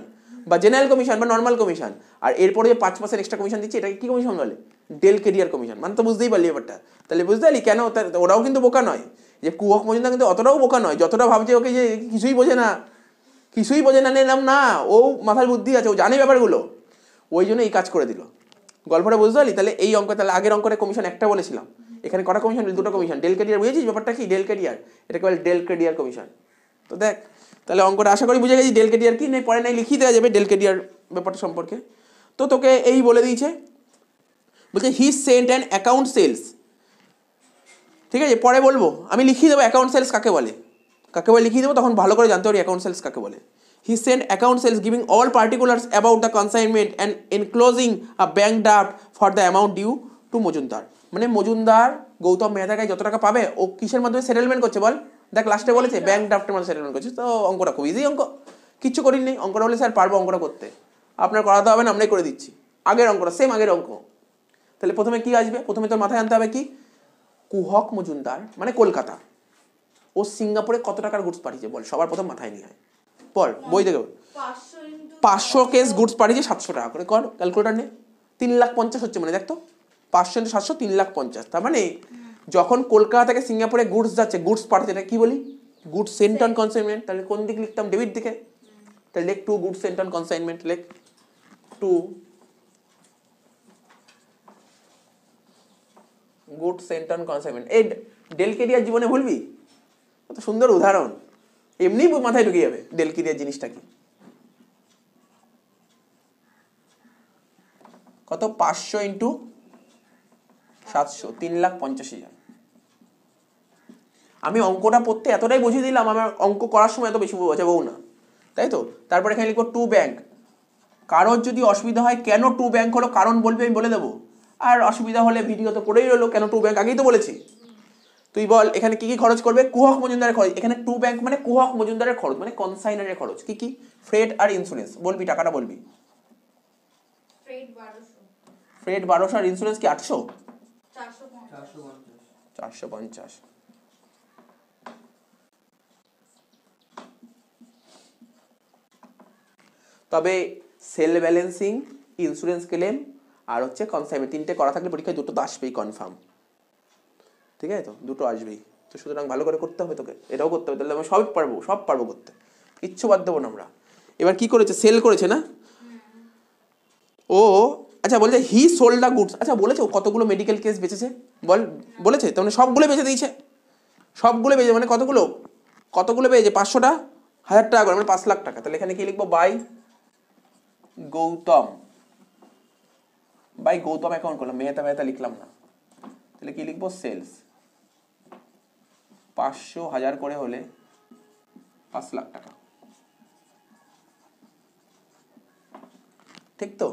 বা জেনারেল কমিশন বা নর্মাল কমিশন, আর এরপরে যে 5% এক্সট্রা কমিশন দিচ্ছে এটাকে কি কমিশন বলে? Del credere commission. মানে তো বুঝতেই পারলি ব্যাপারটা। তাহলে বুঝতে পারলি কেন ওরাও কিন্তু বোকা নয়, যে কুহক মজুমদার কিন্তু অতটাও বোকা নয়, যতটা ভাবছে ওকে যে কিছুই বোঝে না, কিছুই বোঝে না নিলাম না, ও মাথার বুদ্ধি আছে, ও জানে ব্যাপারগুলো, ওই জন্য এই কাজ করে দিল। গল্পটা বুঝতে পারলি? তাহলে এই অঙ্ক, তাহলে আগের অঙ্কের কমিশন একটা বলেছিলাম, এখানে কটা কমিশন? দুটো কমিশন। ডেল কেরিয়ার বুঝেছিস ব্যাপারটা কি? ডেল কেরিয়ার, এটাকে বলে ডেল কেরিয়ার কমিশন। তো দেখ তাহলে অঙ্কটা আশা করি বুঝে গেছি ডেল কেরিয়ার কি, নেই পরে নাই লিখিয়ে দেওয়া যাবে ডেল কেরিয়ার ব্যাপারটা সম্পর্কে। তো তোকে এই বলে দিয়েছে, বলছে he sent an account sales, ঠিক আছে, পরে বলবো আমি লিখিয়ে দেবো অ্যাকাউন্ট সেলস কাকে বলে, কাকে বলে লিখিয়ে দেবো, তখন ভালো করে জানতে পারি অ্যাকাউন্ট সেলস কাকে বলে। He sent account sales giving all particulars about the consignment and enclosing a bank draft for the amount due to Majumdar. মানে মজুমদার গৌতম মেহতার কাছে যত টাকা পাবে ও কিসের মাধ্যমে সেটেলমেন্ট করছে বল? দেখ লাস্টে বলেছে ব্যাঙ্ক ড্রাফটের মাধ্যমে সেটেলমেন্ট করছে। তো অঙ্কটা খুব ইজি অঙ্ক, কিচ্ছু করিনি। অঙ্কটা বলে স্যার পারবো অঙ্কটা করতে, আপনার করাতে হবে না, আমরাই করে দিচ্ছি। আগের অঙ্কটা সেম আগের অঙ্ক। তাহলে প্রথমে কি আসবে? প্রথমে তোর মাথায় আনতে হবে কি, কুহক মজুমদার মানে কলকাতা, ও সিঙ্গাপুরে কত টাকার গুডস পাঠিয়েছে বল, সবার প্রথম মাথায় নিয়ে হয়। পর বই দেখো, 500 কেস গুডস পাঠিয়েছে 700 টাকা করে, কর ক্যালকুলেটার নে, 3,50,000 হচ্ছে, মানে দেখতো 500 × 700 3,50,000। তার মানে যখন কলকাতা থেকে সিঙ্গাপুরে গুডস যাচ্ছে, গুডস পাঠাচ্ছে, এটা কি বলি? Goods sent on consignment. তাহলে কোন দিকে লিখতাম? ডেবিট দিকে। তাহলে লেখ to goods sent on consignment, লেখ to good sent on consignment. এই ডেল কেরিয়ার জীবনে ভুলবি? কত সুন্দর উদাহরণ, এমনি মাথায় ঢুকে যাবে ডেল কেরিয়ার জিনিসটা কি। কত? 500 × 700 3,50,000। আমি অঙ্কটা পড়তে এতটাই বুঝিয়ে দিলাম, আমার অঙ্ক করার সময় এত বেশি বোঝাবো না, তাই তো। তারপর এখানে লিখবো টু ব্যাংক। কারোর যদি অসুবিধা হয় কেন টু ব্যাংক হলো, কারণ বলবে, আমি বলে দেবো। আর অসুবিধা হলে ভিডিও তো করেই রইলো, কেন টু ব্যাংক আগেই তো বলেছি। তুই বল এখানে কি কি খরচ করবে? কুহক মজুমদারের খরচ। এখানে টু ব্যাংক মানে কুহক মজুমদারের খরচ, মানে কনসাইনারের খরচ। কি কি? ফ্রেড আর ইন্স্যুরেন্স। বলবি টাকাটা বলবি। ফ্রেড 1200 আর ইন্স্যুরেন্স কি 800? 450। তবে সেল ব্যালেন্সিং, ইন্স্যুরেন্স ক্লেম আর হচ্ছে কনসাইনমেন্ট, তিনটে করা থাকলে পরীক্ষায় দুটো তো আসবেই কনফার্ম, ঠিক আছে তো, দুটো আসবেই। তো সুতরাং ভালো করে করতে হবে তোকে, এটাও করতে হবে, তাহলে আমি সব পারবো করতে, কিচ্ছু বাদ দেবো না আমরা। এবার কি করেছে? সেল করেছে না ও। আচ্ছা বলছে হি সোল্ড দ্য গুডস। আচ্ছা বলেছে ও কতগুলো মেডিকেল কেস বেঁচেছে বল? বলেছে, তার মানে সবগুলো বেঁচে দিয়েছে, সবগুলো বেঁচে, মানে কতগুলো পেয়েছে? 500টা 1000 টাকা করে, মানে 5 লাখ টাকা। তাহলে এখানে কি লিখবো? By Gautam, by Gautam account করলাম, মেহতা লিখলাম না। তাহলে কি লিখবো? সেলস 500 1000 করে হলে 5 লাখ টাকা, ঠিক তো।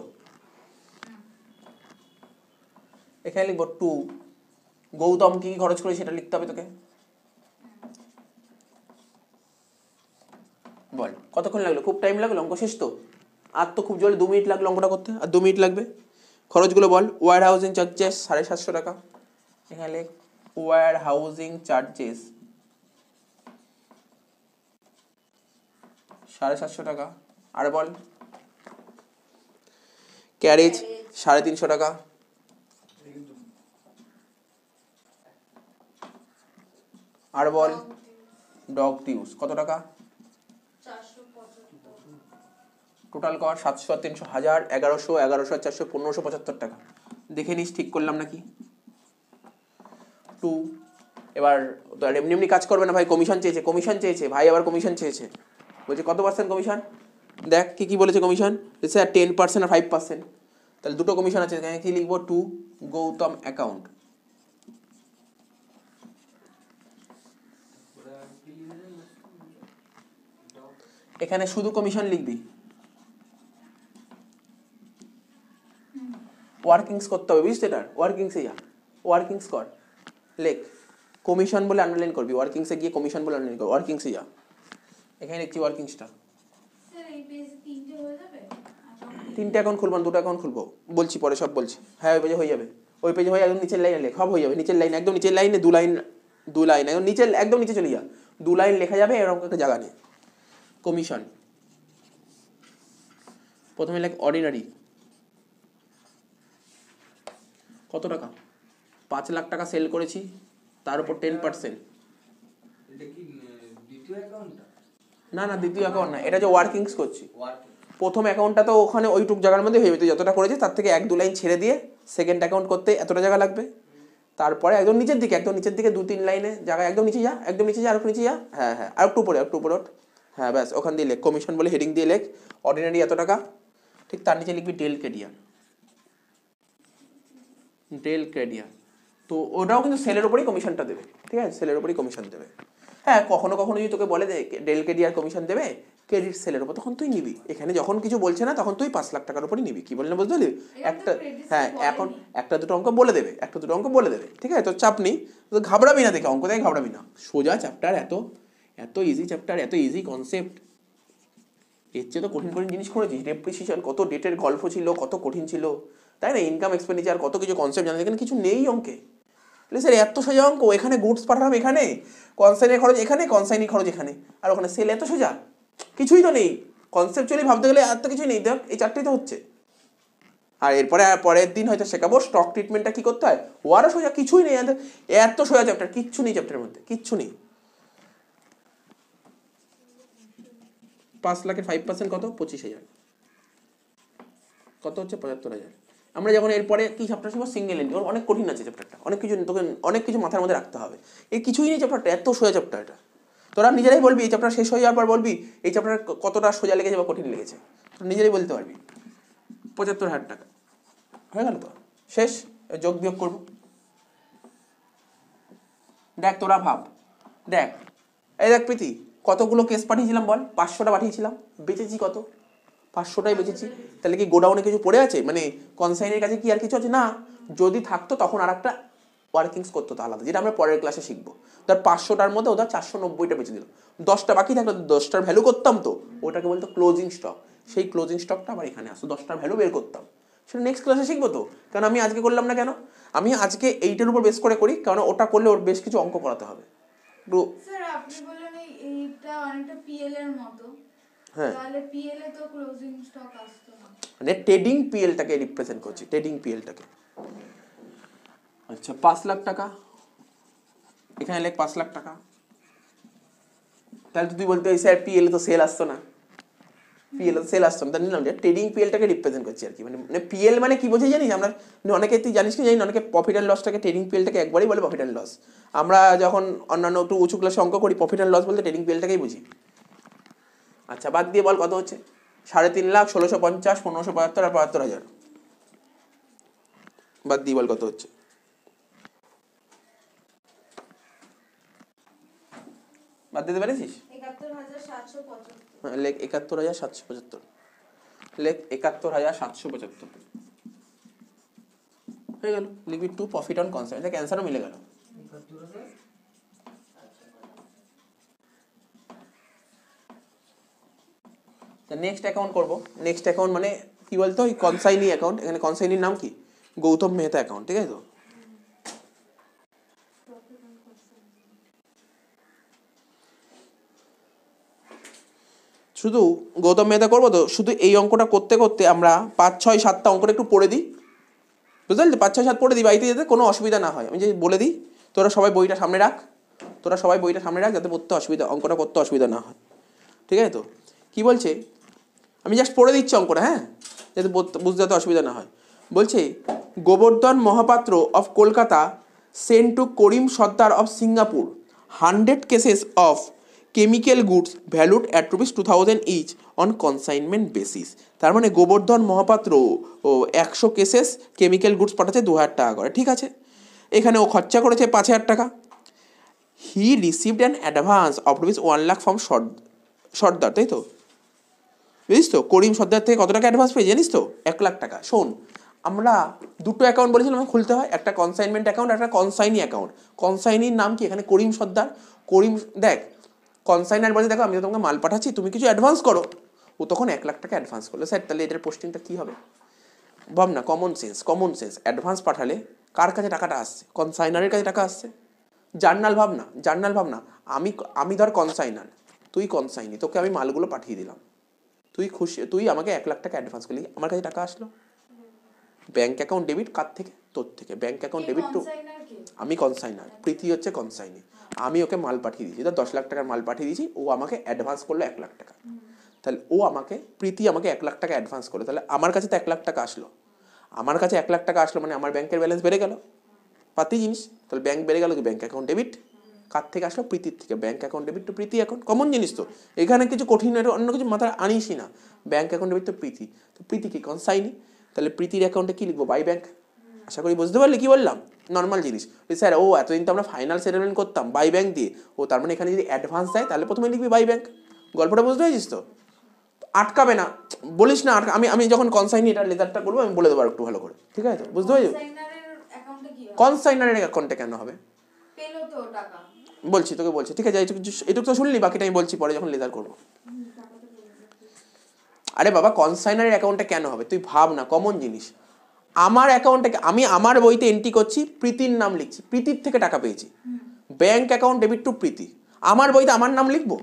এখানে লিখবো টু গৌতম কি খরচ করে সেটা লিখতে হবে তোকে। বল কতক্ষণ লাগলো? খুব টাইম লাগলো? অঙ্ক শেষ তো? আর তো খুব জোরে 2 মিনিট লাগলো অঙ্কটা করতে, আর 2 মিনিট লাগবে। খরচগুলো বল। ওয়্যার হাউজিং চার্জেস 750 টাকা, এখানে ওয়্যার হাউজিং চার্জেস 750 টাকা। আর বল ক্যারেজ 350 টাকা, আর বল ডগ টিউস কত টাকা? টোটাল কর 700 আর 300 1000 1100 1100 400 1575 টাকা। দেখে নিস ঠিক করলাম নাকি। টু এবার তো আর এমনি কাজ করবে না ভাই, কমিশন চেয়েছে ভাই, আবার কমিশন চেয়েছে। বলছে কত পার্সেন্ট কমিশন? দেখ কি কি বলেছে কমিশন, স্যার 10% আর 5%। তাহলে দুটো কমিশন আছে, এখানে কি লিখবো? To Gautam account. এখানে শুধু কমিশন লিখবি, ওয়ার্কিংস করতে হবে, বুঝতে? এটা ওয়ার্কিংসে যা, ওয়ার্কিংস কর, লেখ কমিশন বলে আন্ডারলাইন করবি, ওয়ার্কিংসে গিয়ে কমিশন বলে আন্ডারলাইন করবি, ওয়ার্কিংসে যা। এখানে লিখছি ওয়ার্কিংসটা। তিনটে অ্যাকাউন্ট খুলবো না, দুটো অ্যাকাউন্ট খুলবো, বলছি পরে, সব বলছি। হ্যাঁ ওই পেজে হয়ে যাবে, ওই পেজে হয়ে একদম নিচের লাইনে লেখ, সব হয়ে যাবে। নিচের লাইন, একদম নিচের লাইনে 2 লাইন দু লাইন একদম নিচে, একদম নিচে চলে যা, 2 লাইন লেখা যাবে এরকম একটা জায়গা নেই। কমিশন প্রথমে লেখ অর্ডিনারি, কত টাকা, 5 লাখ টাকা সেল করেছি, তার উপর 10%। না না, দ্বিতীয় অ্যাকাউন্ট না, এটা যে ওয়ার্কিংস করছি, প্রথম অ্যাকাউন্টটা তো ওখানে ওইটুক জায়গার মধ্যে হয়ে যেত, যতটা করেছে তার থেকে 1-2 লাইন ছেড়ে দিয়ে সেকেন্ড অ্যাকাউন্ট করতে এতটা জায়গা লাগবে। তারপরে একদম নিচের দিকে, একদম নিচের দিকে 2-3 লাইনে জায়গা, একদম নিচে যা, একদম নিচে যা, আর একটু নিচে যা, হ্যাঁ হ্যাঁ, আর একটু উপরে, একটু উপরে ওঠ, হ্যাঁ ব্যাস, ওখান দিয়ে লেখ কমিশন বলে হেডিং দিয়ে লেখ অর্ডিনারি এত টাকা, ঠিক তার নিচে লিখবি ডেল ক্রেডিয়ার, ডেল ক্রেডিয়ার। তো ওটাও কিন্তু সেলের উপরেই কমিশনটা দেবে, ঠিক আছে, সেলের উপরেই কমিশন দেবে। হ্যাঁ, কখনো কখনো যদি তোকে বলে ডেল ক্রেডিয়ার কমিশন দেবে ক্রেডিট সেলের উপর, তখন তুই নিবি। এখানে যখন কিছু বলছে না তখন তুই 5 লাখ টাকার উপরই নিবি। কি বললেন বুঝতে পারলি? একটা, হ্যাঁ এখন একটা দুটো অঙ্ক বলে দেবে, একটা দুটো অঙ্ক বলে দেবে, ঠিক আছে, তোর চাপ নেই, তো ঘাবড়াবি না, দেখে অঙ্ক থেকে ঘাবড়াবি না, সোজা চ্যাপ্টার, এত এত ইজি চ্যাপ্টার, এত ইজি কনসেপ্ট, এর চেয়ে তো কঠিন কঠিন জিনিস করেছিস। ডেপ্রিসিয়েশন কত ডেটের গল্প ছিল, কত কঠিন ছিল, তাই না? ইনকাম এক্সপেন্ডিচার কত কিছু কনসেপ্ট জানা, এখানে কিছু নেই অঙ্কে। স্যার এত সোজা অঙ্ক, এখানে গুডস পাঠালাম, এখানে কনসাইনের খরচ, এখানে কনসাইনি খরচ, এখানে আর ওখানে সেল, এত সোজা কিছুই তো নেই। কনসেপচুয়ালি ভাবতে গেলে আর তো কিছুই নেই, দেখ এই চারটেই তো হচ্ছে। আর এরপরে পরের দিন হয়তো শেখাবো স্টক ট্রিটমেন্টটা কি করতে হয়, ওয়ারও সোজা, কিছুই নেই, এত সোজা চ্যাপ্টার, কিচ্ছু নেই চ্যাপ্টারের মধ্যে, কিচ্ছু নেই। 5 লাখের 5% কত? 25,000, কত হচ্ছে? 75,000। আমরা যখন এরপরে কি চ্যাপ্টার শিখবো, সিঙ্গেল এন্ট্রি, অনেক কঠিন আছে চ্যাপ্টারটা, অনেক কিছু তোকে অনেক কিছু মাথার মধ্যে রাখতে হবে। এই কিছুই নেই চ্যাপ্টারটা, এত সোজা চ্যাপ্টার এটা। তোরা নিজেরাই বলবি এই চ্যাপ্টার শেষ হয়ে যাওয়ার পর, বলবি এই চ্যাপ্টার কতটা সোজা লেগেছে বা কঠিন লেগেছে, তোরা নিজেরাই বলতে পারবি। 75,000 টাকা হয়ে গেল তো, শেষ। যোগ বিয়োগ করবো, দেখ তোরা ভাব, দেখ এই দেখ প্রীতি, কতগুলো কেস পাঠিয়েছিলাম বল? 500টা পাঠিয়েছিলাম, বেচেছি কত? 500টাই বেচেছি। তাহলে কি গোডাউনে কিছু পড়ে আছে, মানে কনসাইনের কাছে কি আর কিছু আছে? না, যদি থাকতো তখন আর একটা ওয়ার্কিংস করতো আলাদা, যেটা আমরা পরের ক্লাসে শিখবো। ধর 500টার মধ্যে ওটা 490টা বেঁচে দিল, 10টা বাকি থাকলো, 10টার ভ্যালু করতাম, তো ওটাকে বলতো ক্লোজিং স্টক। সেই ক্লোজিং স্টকটা আবার এখানে আসতো, 10টার ভ্যালু বের করতাম, সেটা নেক্সট ক্লাসে শিখবো। তো কারণ আমি আজকে করলাম না কেন, আমি আজকে এইটার উপর বেস করে করি, কারণ ওটা করলে ওর বেশ কিছু অঙ্ক করাতে হবে। স্যার আপনি বললেন এইটা অনেকটা পিএল এর মতো, হ্যাঁ, তাহলে পিএল এ তো ক্লোজিং স্টক আসতো না, মানে ট্রেডিং পিএলটাকে রিপ্রেজেন্ট করছি, ট্রেডিং পিএলটাকে। আচ্ছা 5 লাখ টাকা, এখানে লেখ 5 লাখ টাকা। তাহলে তুই বলতে স্যার পিএল তো সেল আসতো না, পিএল তো সেল আসতো না, তাহলে নিলাম যে ট্রেডিং পিএলটাকে রিপ্রেজেন্ট করছি আর কি। মানে পিএল মানে কি বোঝাই জানিস? আমরা অনেকে, তুই জানিস কি জানি না, অনেকে প্রফিট অ্যান্ড লসটাকে, ট্রেডিং পিএলটাকে একবারই বলে প্রফিট অ্যান্ড লস। আমরা যখন অন্যান্য একটু উঁচু ক্লাসে অঙ্ক করি, প্রফিট অ্যান্ড লস বলতে ট্রেডিং পিএলটাকেই বুঝি। আচ্ছা বাদ দিয়ে বল কত হচ্ছে? 3.5 লাখ, 1650, 1575 আর 75,000। বাদ দিয়ে বল কত হচ্ছে? বাদ দিতে পেরেছিস? 71,775। হ্যাঁ, লেখ 71,775, লেখ 71,775 হয়ে গেল। লিখবি টু প্রফিট অন কনসাইন, দেখ অ্যান্সারও মিলে গেল। নেক্সট অ্যাকাউন্ট করবো। নেক্সট অ্যাকাউন্ট মানে কি বলতো, ওই কনসাইনি অ্যাকাউন্ট। এখানে কনসাইনির নাম কি? গৌতম মেহতা অ্যাকাউন্ট, ঠিক আছে তো? শুধু গৌতম মেহতা করবো তো, শুধু এই অঙ্কটা করতে করতে আমরা 5, 6, 7টা অঙ্কটা একটু পড়ে দিই, বুঝতে পারলি? 5, 6, 7 পড়ে দিই বাড়িতে, যাতে কোনো অসুবিধা না হয়। আমি যে বলে দিই, তোরা সবাই বইটা সামনে রাখ, তোরা সবাই বইটা সামনে রাখ, যাতে পড়তে অসুবিধা, অঙ্কটা করতে অসুবিধা না হয়, ঠিক আছে তো? কি বলছে, আমি জাস্ট পড়ে দিচ্ছি অঙ্কটা, হ্যাঁ, যাতে বুঝতে যাতে অসুবিধা না হয়। বলছে Gobardhan Mahapatra of Kolkata sent to Karim Sardar of Singapore 100 cases of chemical goods valued at ₹2,000 each on consignment basis। তার মানে Gobardhan Mahapatra 100 cases chemical goods পাঠাচ্ছে 2,000 টাকা করে, ঠিক আছে। এখানে ও খরচা করেছে 5,000 টাকা। He received an advance of ₹1 lakh from Sardar, তাই তো? বুঝিস তো, করিম সর্দার থেকে কত টাকা অ্যাডভান্স পেয়ে জানিস তো? 1 লাখ টাকা। শোন, আমরা দুটো অ্যাকাউন্ট বলেছিলাম খুলতে হয়, একটা কনসাইনমেন্ট অ্যাকাউন্ট, একটা কনসাইনি অ্যাকাউন্ট। কনসাইনির নাম কি? এখানে করিম সর্দার। করিম, দেখ কনসাইনার বলে, দেখো আমি তো তোমাকে মাল পাঠাচ্ছি, তুমি কিছু অ্যাডভান্স করো। ও তখন 1 লাখ টাকা অ্যাডভান্স করলো। স্যার তাহলে এটার পোস্টিংটা কী হবে? ভাব না, common sense, common sense. Advance পাঠালে কার কাছে টাকাটা আসছে? কনসাইনারের কাছে টাকা আসছে, জার্নাল ভাবনা। আমি আমি ধর কনসাইনার, তুই কনসাইনি, তোকে আমি মালগুলো পাঠিয়ে দিলাম, তুই খুশি, তুই আমাকে 1 লাখ টাকা অ্যাডভান্স করলি, আমার কাছে টাকা আসলো। ব্যাঙ্ক অ্যাকাউন্ট ডেবিট কার থেকে? তোর থেকে। ব্যাঙ্ক অ্যাকাউন্ট ডেবিট টু, আমি কনসাইনার, প্রীতি হচ্ছে কনসাইনি। আমি ওকে মাল পাঠিয়ে দিয়েছি, ধর 10 লাখ টাকার মাল পাঠিয়ে দিয়েছি, ও আমাকে অ্যাডভান্স করলো 1 লাখ টাকা। তাহলে প্রীতি আমাকে 1 লাখ টাকা অ্যাডভান্স করলো, তাহলে আমার কাছে তো 1 লাখ টাকা আসলো। আমার কাছে 1 লাখ টাকা আসলো মানে আমার ব্যাংকের ব্যালেন্স বেড়ে গেল, পাতি জিনিস। তাহলে ব্যাংক বেড়ে গেল, কি ব্যাঙ্ক অ্যাকাউন্ট ডেবিট। কার থেকে আসলো? প্রীতির থেকে। Bank account debit to Priti account, common জিনিস তো। এখানে কিছু কঠিন অন্য কিছু মাথায় আনিসই না। ব্যাঙ্ক অ্যাকাউন্ট ডেবিট তো প্রীতি, তো প্রীতি কি কনসাইনি, তাহলে প্রীতির অ্যাকাউন্টে কি লিখবো? By bank. আশা করি বুঝতে পারলে কি বললাম, নর্মাল জিনিস। স্যার ও এতদিন তো আমরা ফাইনাল সেটেলমেন্ট করতাম বাই ব্যাঙ্ক দিয়ে, ও তার মানে এখানে যদি অ্যাডভান্স দেয় তাহলে প্রথমে লিখবি বাই ব্যাঙ্ক। গল্পটা বুঝতে পেরেছিস তো? আটকাবে না, বলিস না আমি যখন কনসাইনি এটা লেজারটা করবো আমি বলে দেবো একটু ভালো করে, ঠিক আছে? বুঝতে পারছো? কনসাইনারের অ্যাকাউন্টে কেন হবে বলছি তোকে, বলছি, ঠিক আছে? এইটুকু তো শুনলি, বাকিটা আমি বলছি পরে যখন লেজার করবো। আরে বাবা, কনসাইনারের অ্যাকাউন্টে কেন হবে তুই ভাব না, কমন জিনিস। আমার অ্যাকাউন্টে আমি আমার বইতে এন্ট্রি করছি, প্রীতির নাম লিখছি, প্রীতির থেকে টাকা পেয়েছি, ব্যাংক অ্যাকাউন্ট ডেবিট টু প্রীতি। আমার বইতে আমার নাম লিখবো?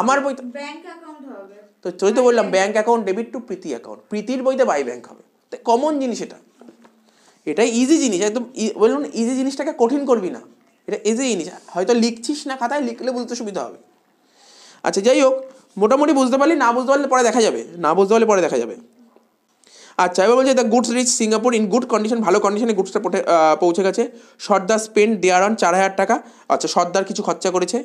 আমার বইতে ব্যাংক অ্যাকাউন্ট হবে তো, তুই তো বললাম bank account debit to Priti account, প্রীতির বইতে বাই ব্যাংক হবে। তো কমন জিনিস এটা, এটাই ইজি জিনিস একদম। বলুন ইজি জিনিসটাকে কঠিন করবি না, এটা ইজি জিনিস। হয়তো লিখছিস না খাতায়, লিখলে বুঝতে সুবিধা হবে। আচ্ছা যাই হোক, মোটামুটি বুঝতে পারলি, না বুঝতে পারলে পরে দেখা যাবে। আচ্ছা এবার বলছে the goods reach Singapore in good condition, ভালো কন্ডিশনে গুডসটা পৌঁছে গেছে। সর্দার স্পেন্ড দেয়ার অন 4,000 টাকা। আচ্ছা সর্দার কিছু খরচা করেছে,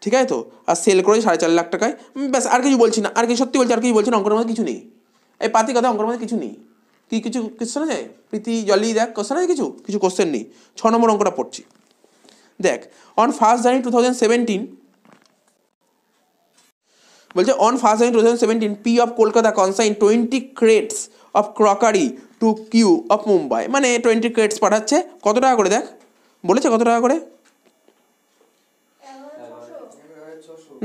ঠিক আছে তো, আর সেল করেছে 4.5 লাখ টাকায়। ব্যাস, আর কিছু বলছি না, আর কি সত্যি বলছি, আর কিছু বলছি না, অঙ্কের মধ্যে কিছু নেই। এই পাতি কথা, অঙ্কের মধ্যে কিছু নেই। কিছু কোশ্চেন আছে প্রীতি জলি, দেখ কোশ্চেন আছে, কিছু কোশ্চেন নেই। 6 নম্বর অঙ্কটা পড়ছি, দেখ। অন 1 জানুয়ারি 2017 বলছে on 1 January 2017 P of Kolkata consign 20 crates of crockery to Q of Mumbai. মানে 20 ক্রেটস পাঠাচ্ছে, কত টাকা করে দেখ, বলেছে কত টাকা করে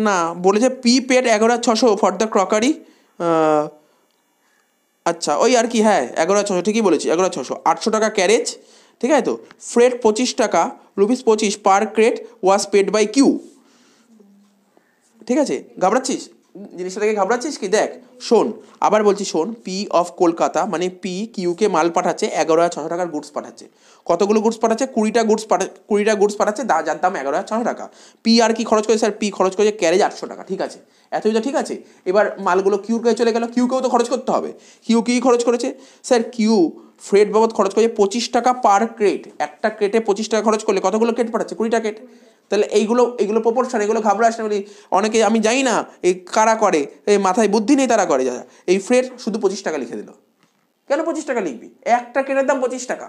না, বলেছে P paid 11,600 for the crockery. আচ্ছা ওই আর কি, হ্যাঁ 11,600, ঠিকই বলেছি 11,600। 800 টাকা ক্যারেজ, ঠিক আছে তো। ফ্রেট 25 টাকা, ₹25 per crate was paid by Q. ঠিক আছে, ঘাবড়াচ্ছিস জিনিসটা থেকে, ঘাবড়াচ্ছিস কি? দেখ শোন, আবার বলছি শোন, পি অফ কলকাতা মানে পি কিউকে মাল পাঠাচ্ছে, 11,600 টাকার গুডস পাঠাচ্ছে। কতগুলো গুডস পাঠাচ্ছে? 20টা গুডস পাঠাচ্ছে, যার দাম 11,600 টাকা। পি আর কি খরচ করেছে? স্যার পি খরচ করেছে ক্যারেজ 800 টাকা, ঠিক আছে, এতই তো ঠিক আছে। এবার মালগুলো কিউর কাছে চলে গেল, কিউকেও তো খরচ করতে হবে। কিউ কি খরচ করেছে? স্যার কিউ ফ্রেট বাবদ খরচ করেছে 25 টাকা পার ক্রেট। একটা ক্রেটে 25 টাকা খরচ করলে কতগুলো ক্রেট পাঠাচ্ছে? 20টা ক্রেট। তাহলে এইগুলো প্রপোর্শন, এগুলো ঘাবড়াস না। বলি অনেকে আমি জানি না এই কারা করে, এই মাথায় বুদ্ধি নেই তারা করে যারা। এই ফ্রেট শুধু 25 টাকা লিখে দিল। কেন 25 টাকা লিখবি? একটা কেটের দাম 25 টাকা,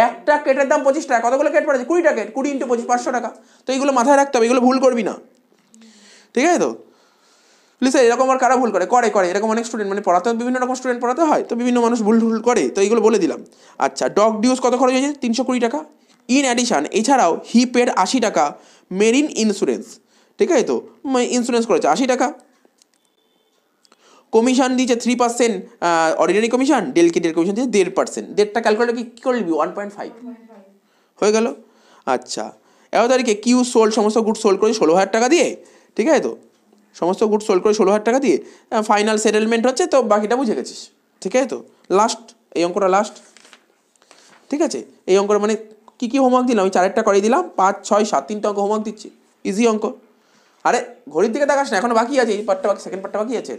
একটা কেটের দাম 25 টাকা। কতগুলো কেট পড়েছে? 20টা কেট, 20 × 25 500 টাকা। তো এইগুলো মাথায় রাখতে হবে, এগুলো ভুল করবি না, ঠিক আছে তো? প্লিজ এরকম আর কারা ভুল করে এরকম অনেক স্টুডেন্ট, মানে পড়াতে বিভিন্ন রকম স্টুডেন্ট পড়াতে হয়, তো বিভিন্ন মানুষ ভুল করে, তো এইগুলো বলে দিলাম। আচ্ছা ডগ ডিউস কত খরচ হয়েছে? 320 টাকা। ইন অ্যাডিশন, এছাড়াও হি পেড 80 টাকা মেরিন ইন্স্যুরেন্স, ঠিক আছে তো, ইন্স্যুরেন্স করেছে 80 টাকা। কমিশন দিয়েছে 3%, অর্ডিনারি কমিশন, ডেলকেটের কমিশন দিয়েছে 1.5%। 1.5টা ক্যালকুলেটর কী করে নিবি? 1.5 হয়ে গেল। আচ্ছা 11 তারিখে কিউ সোল্ড, সমস্ত গুড সোল্ড করে 16,000 টাকা দিয়ে, ঠিক আছে তো, সমস্ত গুড সোল্ড করে 16,000 টাকা দিয়ে। ফাইনাল সেটেলমেন্ট হচ্ছে, তো বাকিটা বুঝে গেছিস, ঠিক আছে তো। লাস্ট এই অঙ্কটা লাস্ট, ঠিক আছে। এই অঙ্কটা মানে কী হোমওয়ার্ক দিলাম? আমি 4টা করিয়ে দিলাম, 5, 6, 7 3টে অঙ্ক হোমওয়ার্ক দিচ্ছি, ইজি অঙ্ক। আরে ঘড়ির দিকে তাকাস না, এখনো বাকি আছে, এই পার্টটা বাকি, সেকেন্ড পার্টটা বাকি আছে।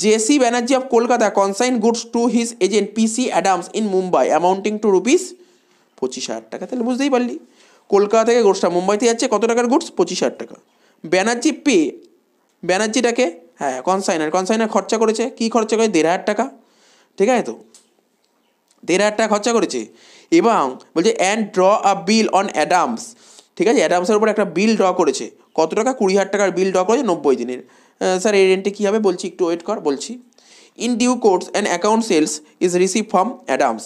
JC Banerjee of Kolkata consign goods to his agent PC Adams in Mumbai amounting to ₹25,000 টাকা। তাহলে বুঝতেই পারলি, কলকাতা থেকে গুডসটা মুম্বাইতে যাচ্ছে, কত টাকার গুডস? 25,000 টাকা। ব্যানার্জিটাকে হ্যাঁ কনসাইনার খরচা করেছে, কি খরচা করে? 1,500 টাকা, ঠিক আছে তো, 1,500 টাকা খরচা করেছে। এবং বলছে and draw a bill on Adams, ঠিক আছে, অ্যাডামসের উপর একটা বিল ড্র করেছে, কত টাকা? 20,000 টাকার বিল ড্র করেছে 90 দিনের। স্যার এই রেন্টে কী হবে? বলছি একটু ওয়েট কর, বলছি। In due course and account sales is receive from Adams,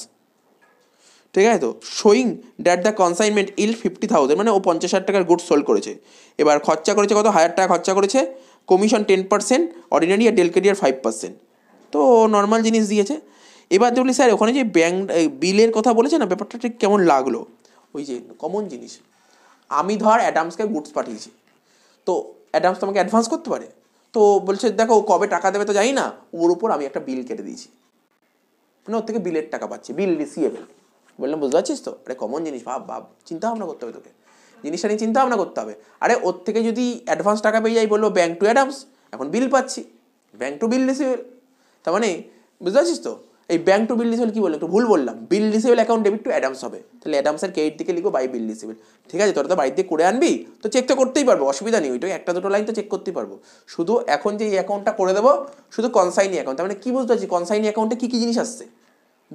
ঠিক আছে তো, showing that the consignment will 50,000, মানে ও 50,000 টাকার গুডস সোল্ড করেছে। এবার খরচা করেছে কত? 1,000 টাকা খরচা করেছে, কমিশন 10%, অর্ডিনারি আর ডেলকেডিয়ার 5%, তো নর্মাল জিনিস দিয়েছে। এবার বলি স্যার ওখানে যে ব্যাংক বিলের কথা বলেছে না, ব্যাপারটা ঠিক কেমন লাগলো? ওই যে কমন জিনিস, আমি ধর অ্যাডামসকে গুডস পাঠিয়েছি, তো অ্যাডামস তো আমাকে অ্যাডভান্স করতে পারে, তো বলছে দেখো কবে টাকা দেবে তো জানি না, ওর উপর আমি একটা বিল কেটে দিয়েছি, মানে ওর থেকে বিলের টাকা পাচ্ছি, বিল রিসিভেবল। বললাম বুঝতে পারছিস তো, আরে কমন জিনিস, ভাব ভাব, চিন্তা ভাবনা করতে হবে তোকে, জিনিসটা নিয়ে চিন্তা ভাবনা করতে হবে। আরে ওর থেকে যদি অ্যাডভান্স টাকা পেয়ে যাই, বলবো ব্যাংক টু অ্যাডামস, এখন বিল পাচ্ছি, ব্যাংক টু বিল রিসিভেবল। তার মানে বুঝতে পারছিস তো, এই ব্যাংক টু বিল রিসিভেবল কি বললাম, একটু ভুল বললাম, bill receivable account debit to Adams হবে, তাহলে অ্যাডামসের ক্রেডিট দিকে লিখবো বাই বিল রিসিভেবল। ঠিক আছে, তোরা তো বাড়িতে করে আনবি, তো চেক তো করতেই পারবো, অসুবিধা নেই, ওইটাই একটা দুটো লাইন তো চেক করতেই পারবো। শুধু এখন যে এই অ্যাকাউন্টটা করে দেবো শুধু কনসাইনি অ্যাকাউন্ট, তার মানে কি বুঝতে পারছি কনসাইনি অ্যাকাউন্টে কী কী জিনিস আসছে,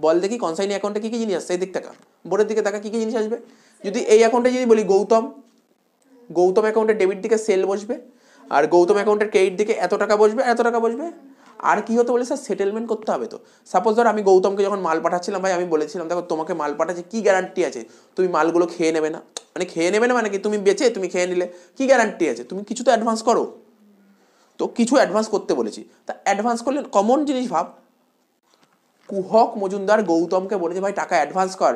বল দেখি কনসাইনি অ্যাকাউন্টে কী কী জিনিস আসছে, এই দিক টাকা বোর্ডের দিকে টাকা কী কী জিনিস আসবে। যদি এই অ্যাকাউন্টে যদি বলি গৌতম অ্যাকাউন্টের ডেবিট দিকে সেল বসবে, আর গৌতম অ্যাকাউন্টের ক্রেডিট দিকে এত টাকা বসবে, এত টাকা বসবে। আর কি হতে বলে স্যার, সেটেলমেন্ট করতে হবে। তো সাপোজ ধর আমি গৌতমকে যখন মাল পাঠাচ্ছিলাম, ভাই আমি বলেছিলাম দেখো তোমাকে মাল পাঠাচ্ছে, কি গ্যারান্টি আছে তুমি মালগুলো খেয়ে নেবে না, মানে খেয়ে নেবে না মানে কি, তুমি বেচে তুমি খেয়ে নিলে কি গ্যারান্টি আছে, তুমি কিছু তো অ্যাডভান্স করো, তো কিছু অ্যাডভান্স করতে বলেছি। তা অ্যাডভান্স করলে কমন জিনিস ভাব, কুহক মজুমদার গৌতমকে বলেছে ভাই টাকা অ্যাডভান্স কর,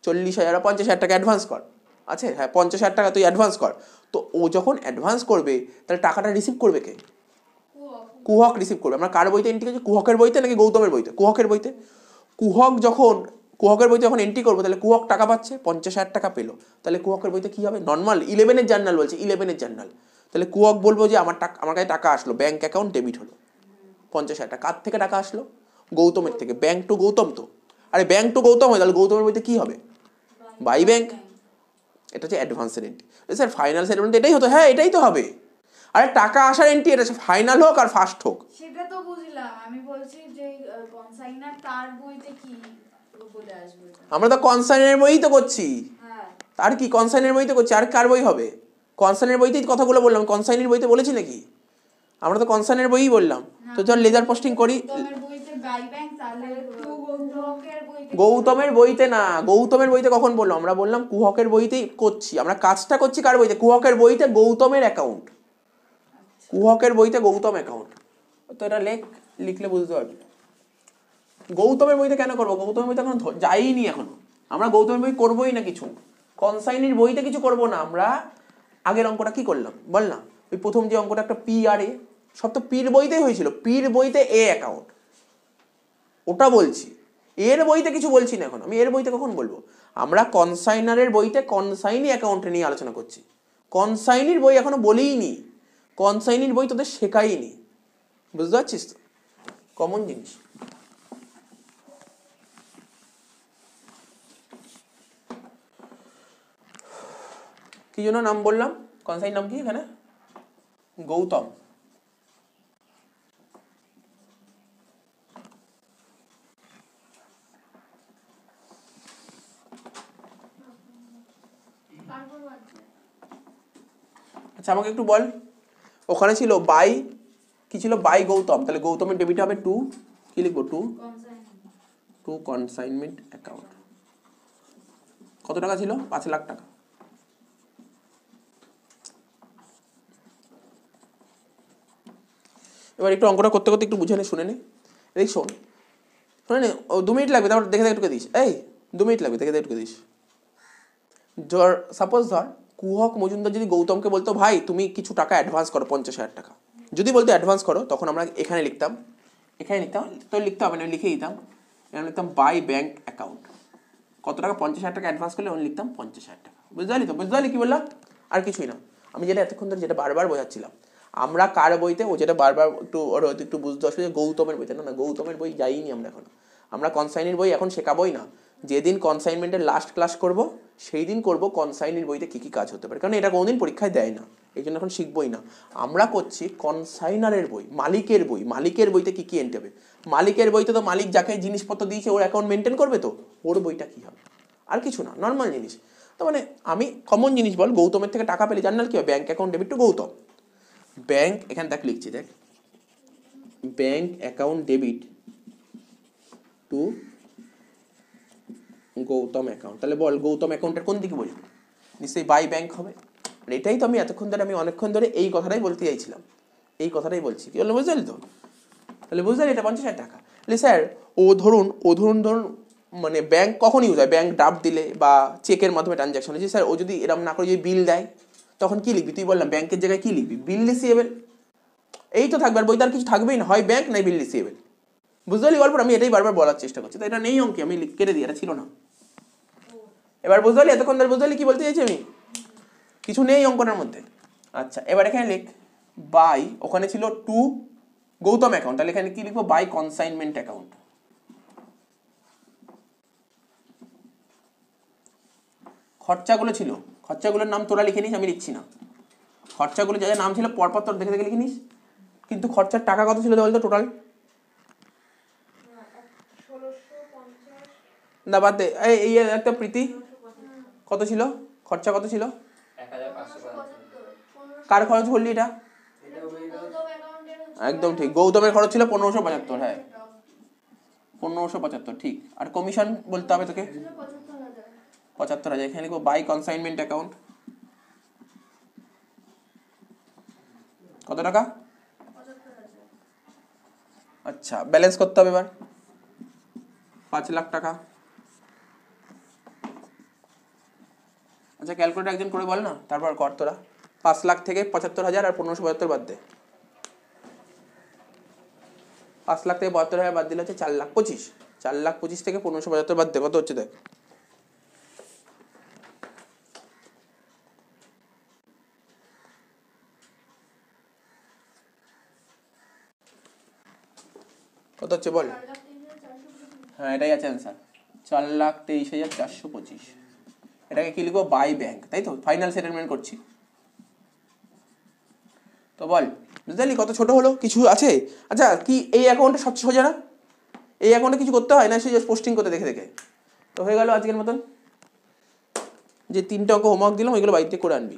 40,000 বা 50,000 টাকা অ্যাডভান্স কর, আছে হ্যাঁ 50,000 টাকা তুই অ্যাডভান্স কর। তো ও যখন অ্যাডভান্স করবে তাহলে টাকাটা রিসিভ করবে কে, কুহক রিসিভ করবে। আমরা কার বইতে এন্ট্রি করছি, কুহকের বইতে নাকি গৌতমের বইতে, কুহকের বইতে। কুহকের বইতে যখন এন্ট্রি করবো তাহলে কুহক টাকা পাচ্ছে, 50,000 টাকা পেলো, তাহলে কুহকের বইতে কি হবে, নর্মাল 11-এর জার্নাল বলছে, 11-এর জার্নাল, তাহলে কুহক বলবো যে আমার কাছে টাকা আসলো, ব্যাংক অ্যাকাউন্ট ডেবিট হলো 50,000 টাকা। কার থেকে টাকা আসলো, গৌতমের থেকে, ব্যাংক টু গৌতম। তো আরে ব্যাংক টু গৌতম হয়, তাহলে গৌতমের বইতে কি হবে, বাই ব্যাংক। এটা হচ্ছে অ্যাডভান্সের এন্ট্রি। স্যার ফাইনাল সেটেলমেন্ট এটাই হতো, হ্যাঁ এটাই তো হবে। আরে টাকা আসার এন্ট্রি এটা ফাইনাল হোক আর ফার্স্ট হোক, সেটা তো বুঝলাম, আমি বলছি যে কনসাইনার তার বইতে কি বলে আসবে, আমরা তো কনসাইনের বই তো করছি, হ্যাঁ আর কি কনসাইনের বই তো করছি, আর কার বই হবে, কনসাইনের বইতেই কথাগুলো বললাম, কনসাইনের বইতে বলেছি নাকি, আমরা তো কনসাইনের বইই বললাম। তো যখন লেজার পোস্টিং করি, গৌতমের বইতে না, গৌতমের বইতে কখন বললাম, আমরা বললাম কুহকের বইতেই করছি, আমরা কাজটা করছি কার বইতে, কুহকের বইতে গৌতমের অ্যাকাউন্ট, কুহকের বইতে গৌতম অ্যাকাউন্ট। তো এটা লিখলে বুঝতে পারবি। গৌতমের বইতে কেন করবো, গৌতমের বইতে এখন যাইনি এখনো, আমরা গৌতমের বই করবোই না কিছু, কনসাইনির বইতে কিছু করবো না। আমরা আগের অঙ্কটা কি করলাম বল না, ওই প্রথম যে অঙ্কটা একটা পি আর এ, সব তো পির বইতেই হয়েছিল, পির বইতে এ অ্যাকাউন্ট, ওটা বলছি, এর বইতে কিছু বলছি না এখন, আমি এর বইতে কখন বলবো, আমরা কনসাইনারের বইতে কনসাইনি অ্যাকাউন্টে নিয়ে আলোচনা করছি, কনসাইনির বই এখনো বলেই নি, কনসাইনির বই তোদের শেখাইনি, বুঝতে পারছিস তো, কমন জিনিস। কি জন্য নাম বললাম, কনসাইন নাম কি এখানে, গৌতম। আচ্ছা আমাকে একটু বল, ওখানে ছিল বাই, কি ছিল, বাই গৌতম, তাহলে গৌতমের ডেবিট হবে টু, কি লিখবো, টু কনসাইনমেন্ট অ্যাকাউন্ট। কত টাকা ছিল, 5 লাখ টাকা। এবার একটু অঙ্কটা করতে করতে একটু বুঝে নে, শুনে নে, দেখ শোন, শুনে নে, 2 মিনিট লাগবে, তারপর দেখে একটু দিস, এই 2 মিনিট লাগবে, দেখে একটু দিস। সাপোজ ধর কুহক মজুমদার যদি গৌতমকে বলতো ভাই তুমি কিছু টাকা অ্যাডভান্স করো, 50,000 টাকা, যদি বলতো অ্যাডভান্স করো, তখন আমরা এখানে লিখতাম, তো লিখতে হবে না, লিখে দিতাম, এখানে লিখতাম বাই ব্যাংক অ্যাকাউন্ট, কত টাকা, 50,000 টাকা অ্যাডভান্স করলে আমি লিখতাম 50,000 টাকা, বুঝতে পারলি তো, বুঝতে পারলি কি বললাম, আর কিছুই না। আমি যেটা এতক্ষণ ধরে যেটা বারবার বোঝাচ্ছিলাম, আমরা কার বইতে, ও যেটা বারবার একটু বুঝতে অসুবিধা, গৌতমের বইতে, না গৌতমের বই যাইনি আমরা এখন, আমরা কনসাইনির বই এখন শেখাবোই না, যেদিন কনসাইনমেন্টের লাস্ট ক্লাস করব সেই দিন করব কনসাইনির বইতে কী কী কাজ হতে পারে, কারণ এটা কোনোদিন পরীক্ষায় দেয় না, এই জন্য এখন শিখবই না। আমরা করছি কনসাইনারের বই, মালিকের বই, মালিকের বইতে কী কী এন্ট্রি হবে, মালিকের বইতে তো মালিক যাকে জিনিসপত্র দিয়েছে ওর অ্যাকাউন্ট মেনটেন করবে, তো ওর বইটা কী হবে, আর কিছু না, নর্মাল জিনিস। তো মানে আমি কমন জিনিস বল, গৌতমের থেকে টাকা পেলে জানাল কি হবে, bank account debit two Gautam, bank, এখানে দেখ লিখছি, দেখ bank account debit two Gautam account, তাহলে বল গৌতম অ্যাকাউন্টের কোন দিকে বসবে, নিশ্চয়ই বাই ব্যাংক হবে। এটাই তো আমি এতক্ষণ ধরে, আমি অনেকক্ষণ ধরে এই কথাটাই বলতে চাইছিলাম, এই কথাটাই বলছি, কি বললো বুঝলি তো, তাহলে বুঝলি এটা 50,000 টাকা। তাহলে স্যার ও ধরুন মানে ব্যাংক কখন ইউজ হয়, ব্যাংক ড্রাফট দিলে বা চেকের মাধ্যমে ট্রানজাকশন হয়েছে। স্যার ও যদি এরকম না করে যদি বিল দেয় তখন কি লিখবি, তুই বললাম ব্যাংকের জায়গায় কি লিখবি, বিল রিসিভেবল। এই তো থাকবে, আর বইতে আর কিছু থাকবেই না, হয় ব্যাংক নাই বিল রিসিভেবল। বুঝতে পারলি গল্প? আমি এটাই বারবার বলার চেষ্টা করছি, তো এটা নেই অঙ্কে, আমি কেটে দিই, এটা ছিল না। এবার বুঝতে পারলি, এতক্ষণ ধরে বুঝতে পারলি কি বলতে চাইছি আমি, কিছু নেই অঙ্কনের মধ্যে। আচ্ছা এবার এখানে লিখ বাই, ওখানে ছিল টু গৌতম অ্যাকাউন্ট, তাহলে এখানে কি লিখবো, বাই কনসাইনমেন্ট অ্যাকাউন্ট। খরচাগুলো ছিল, খরচাগুলোর নাম তোরা লিখে নিস, আমি লিখছি না। খরচাগুলো যা যা নাম ছিল পরপর তোর দেখে দেখে লিখে নিস। কিন্তু খরচার টাকা কত ছিল বলতো টোটাল? না বাদ দে, এই একটা প্রীতি কত ছিল, খরচা কত ছিল? কার খরচ বললি এটা? একদম ঠিক, গৌতমের খরচ ছিল 1575। হ্যাঁ 1575 ঠিক। আর কমিশন বলতে হবে তোকে 75,000। এখানে লিখবো বাই কনসাইনমেন্ট অ্যাকাউন্ট, কত টাকা? আচ্ছা ব্যালেন্স করতে হবে এবার 5 লাখ টাকা। আচ্ছা ক্যালকুলেটর একজন করে বল না, তারপর কর তোরা। 5 লাখ থেকে 75,000 আর 1575 বাদ দে। 5 লাখ থেকে 72,000 বাদ দিলে হচ্ছে 4,25,000। 4,25,000 থেকে 1575 বাদ দে, কত হচ্ছে দেখ। কত হচ্ছে বল? হ্যাঁ এটাই আছে অ্যান্সার, 4,23,425। এটাকে কি লিখবো, বাই ব্যাংক, তাই তো, ফাইনাল সেটেলমেন্ট করছি। তো বল বুঝতে পারলি কত ছোট হলো, কিছু আছে? আচ্ছা কি এই অ্যাকাউন্টে সবচেয়ে সোজা না? এই অ্যাকাউন্টে কিছু করতে হয় না, সে জাস্ট পোস্টিং করতে দেখে দেখে। তো হয়ে গেল আজকের মতন, যে 3টে অঙ্ক হোমওয়ার্ক দিলাম ওইগুলো বাড়িতে করে আনবি।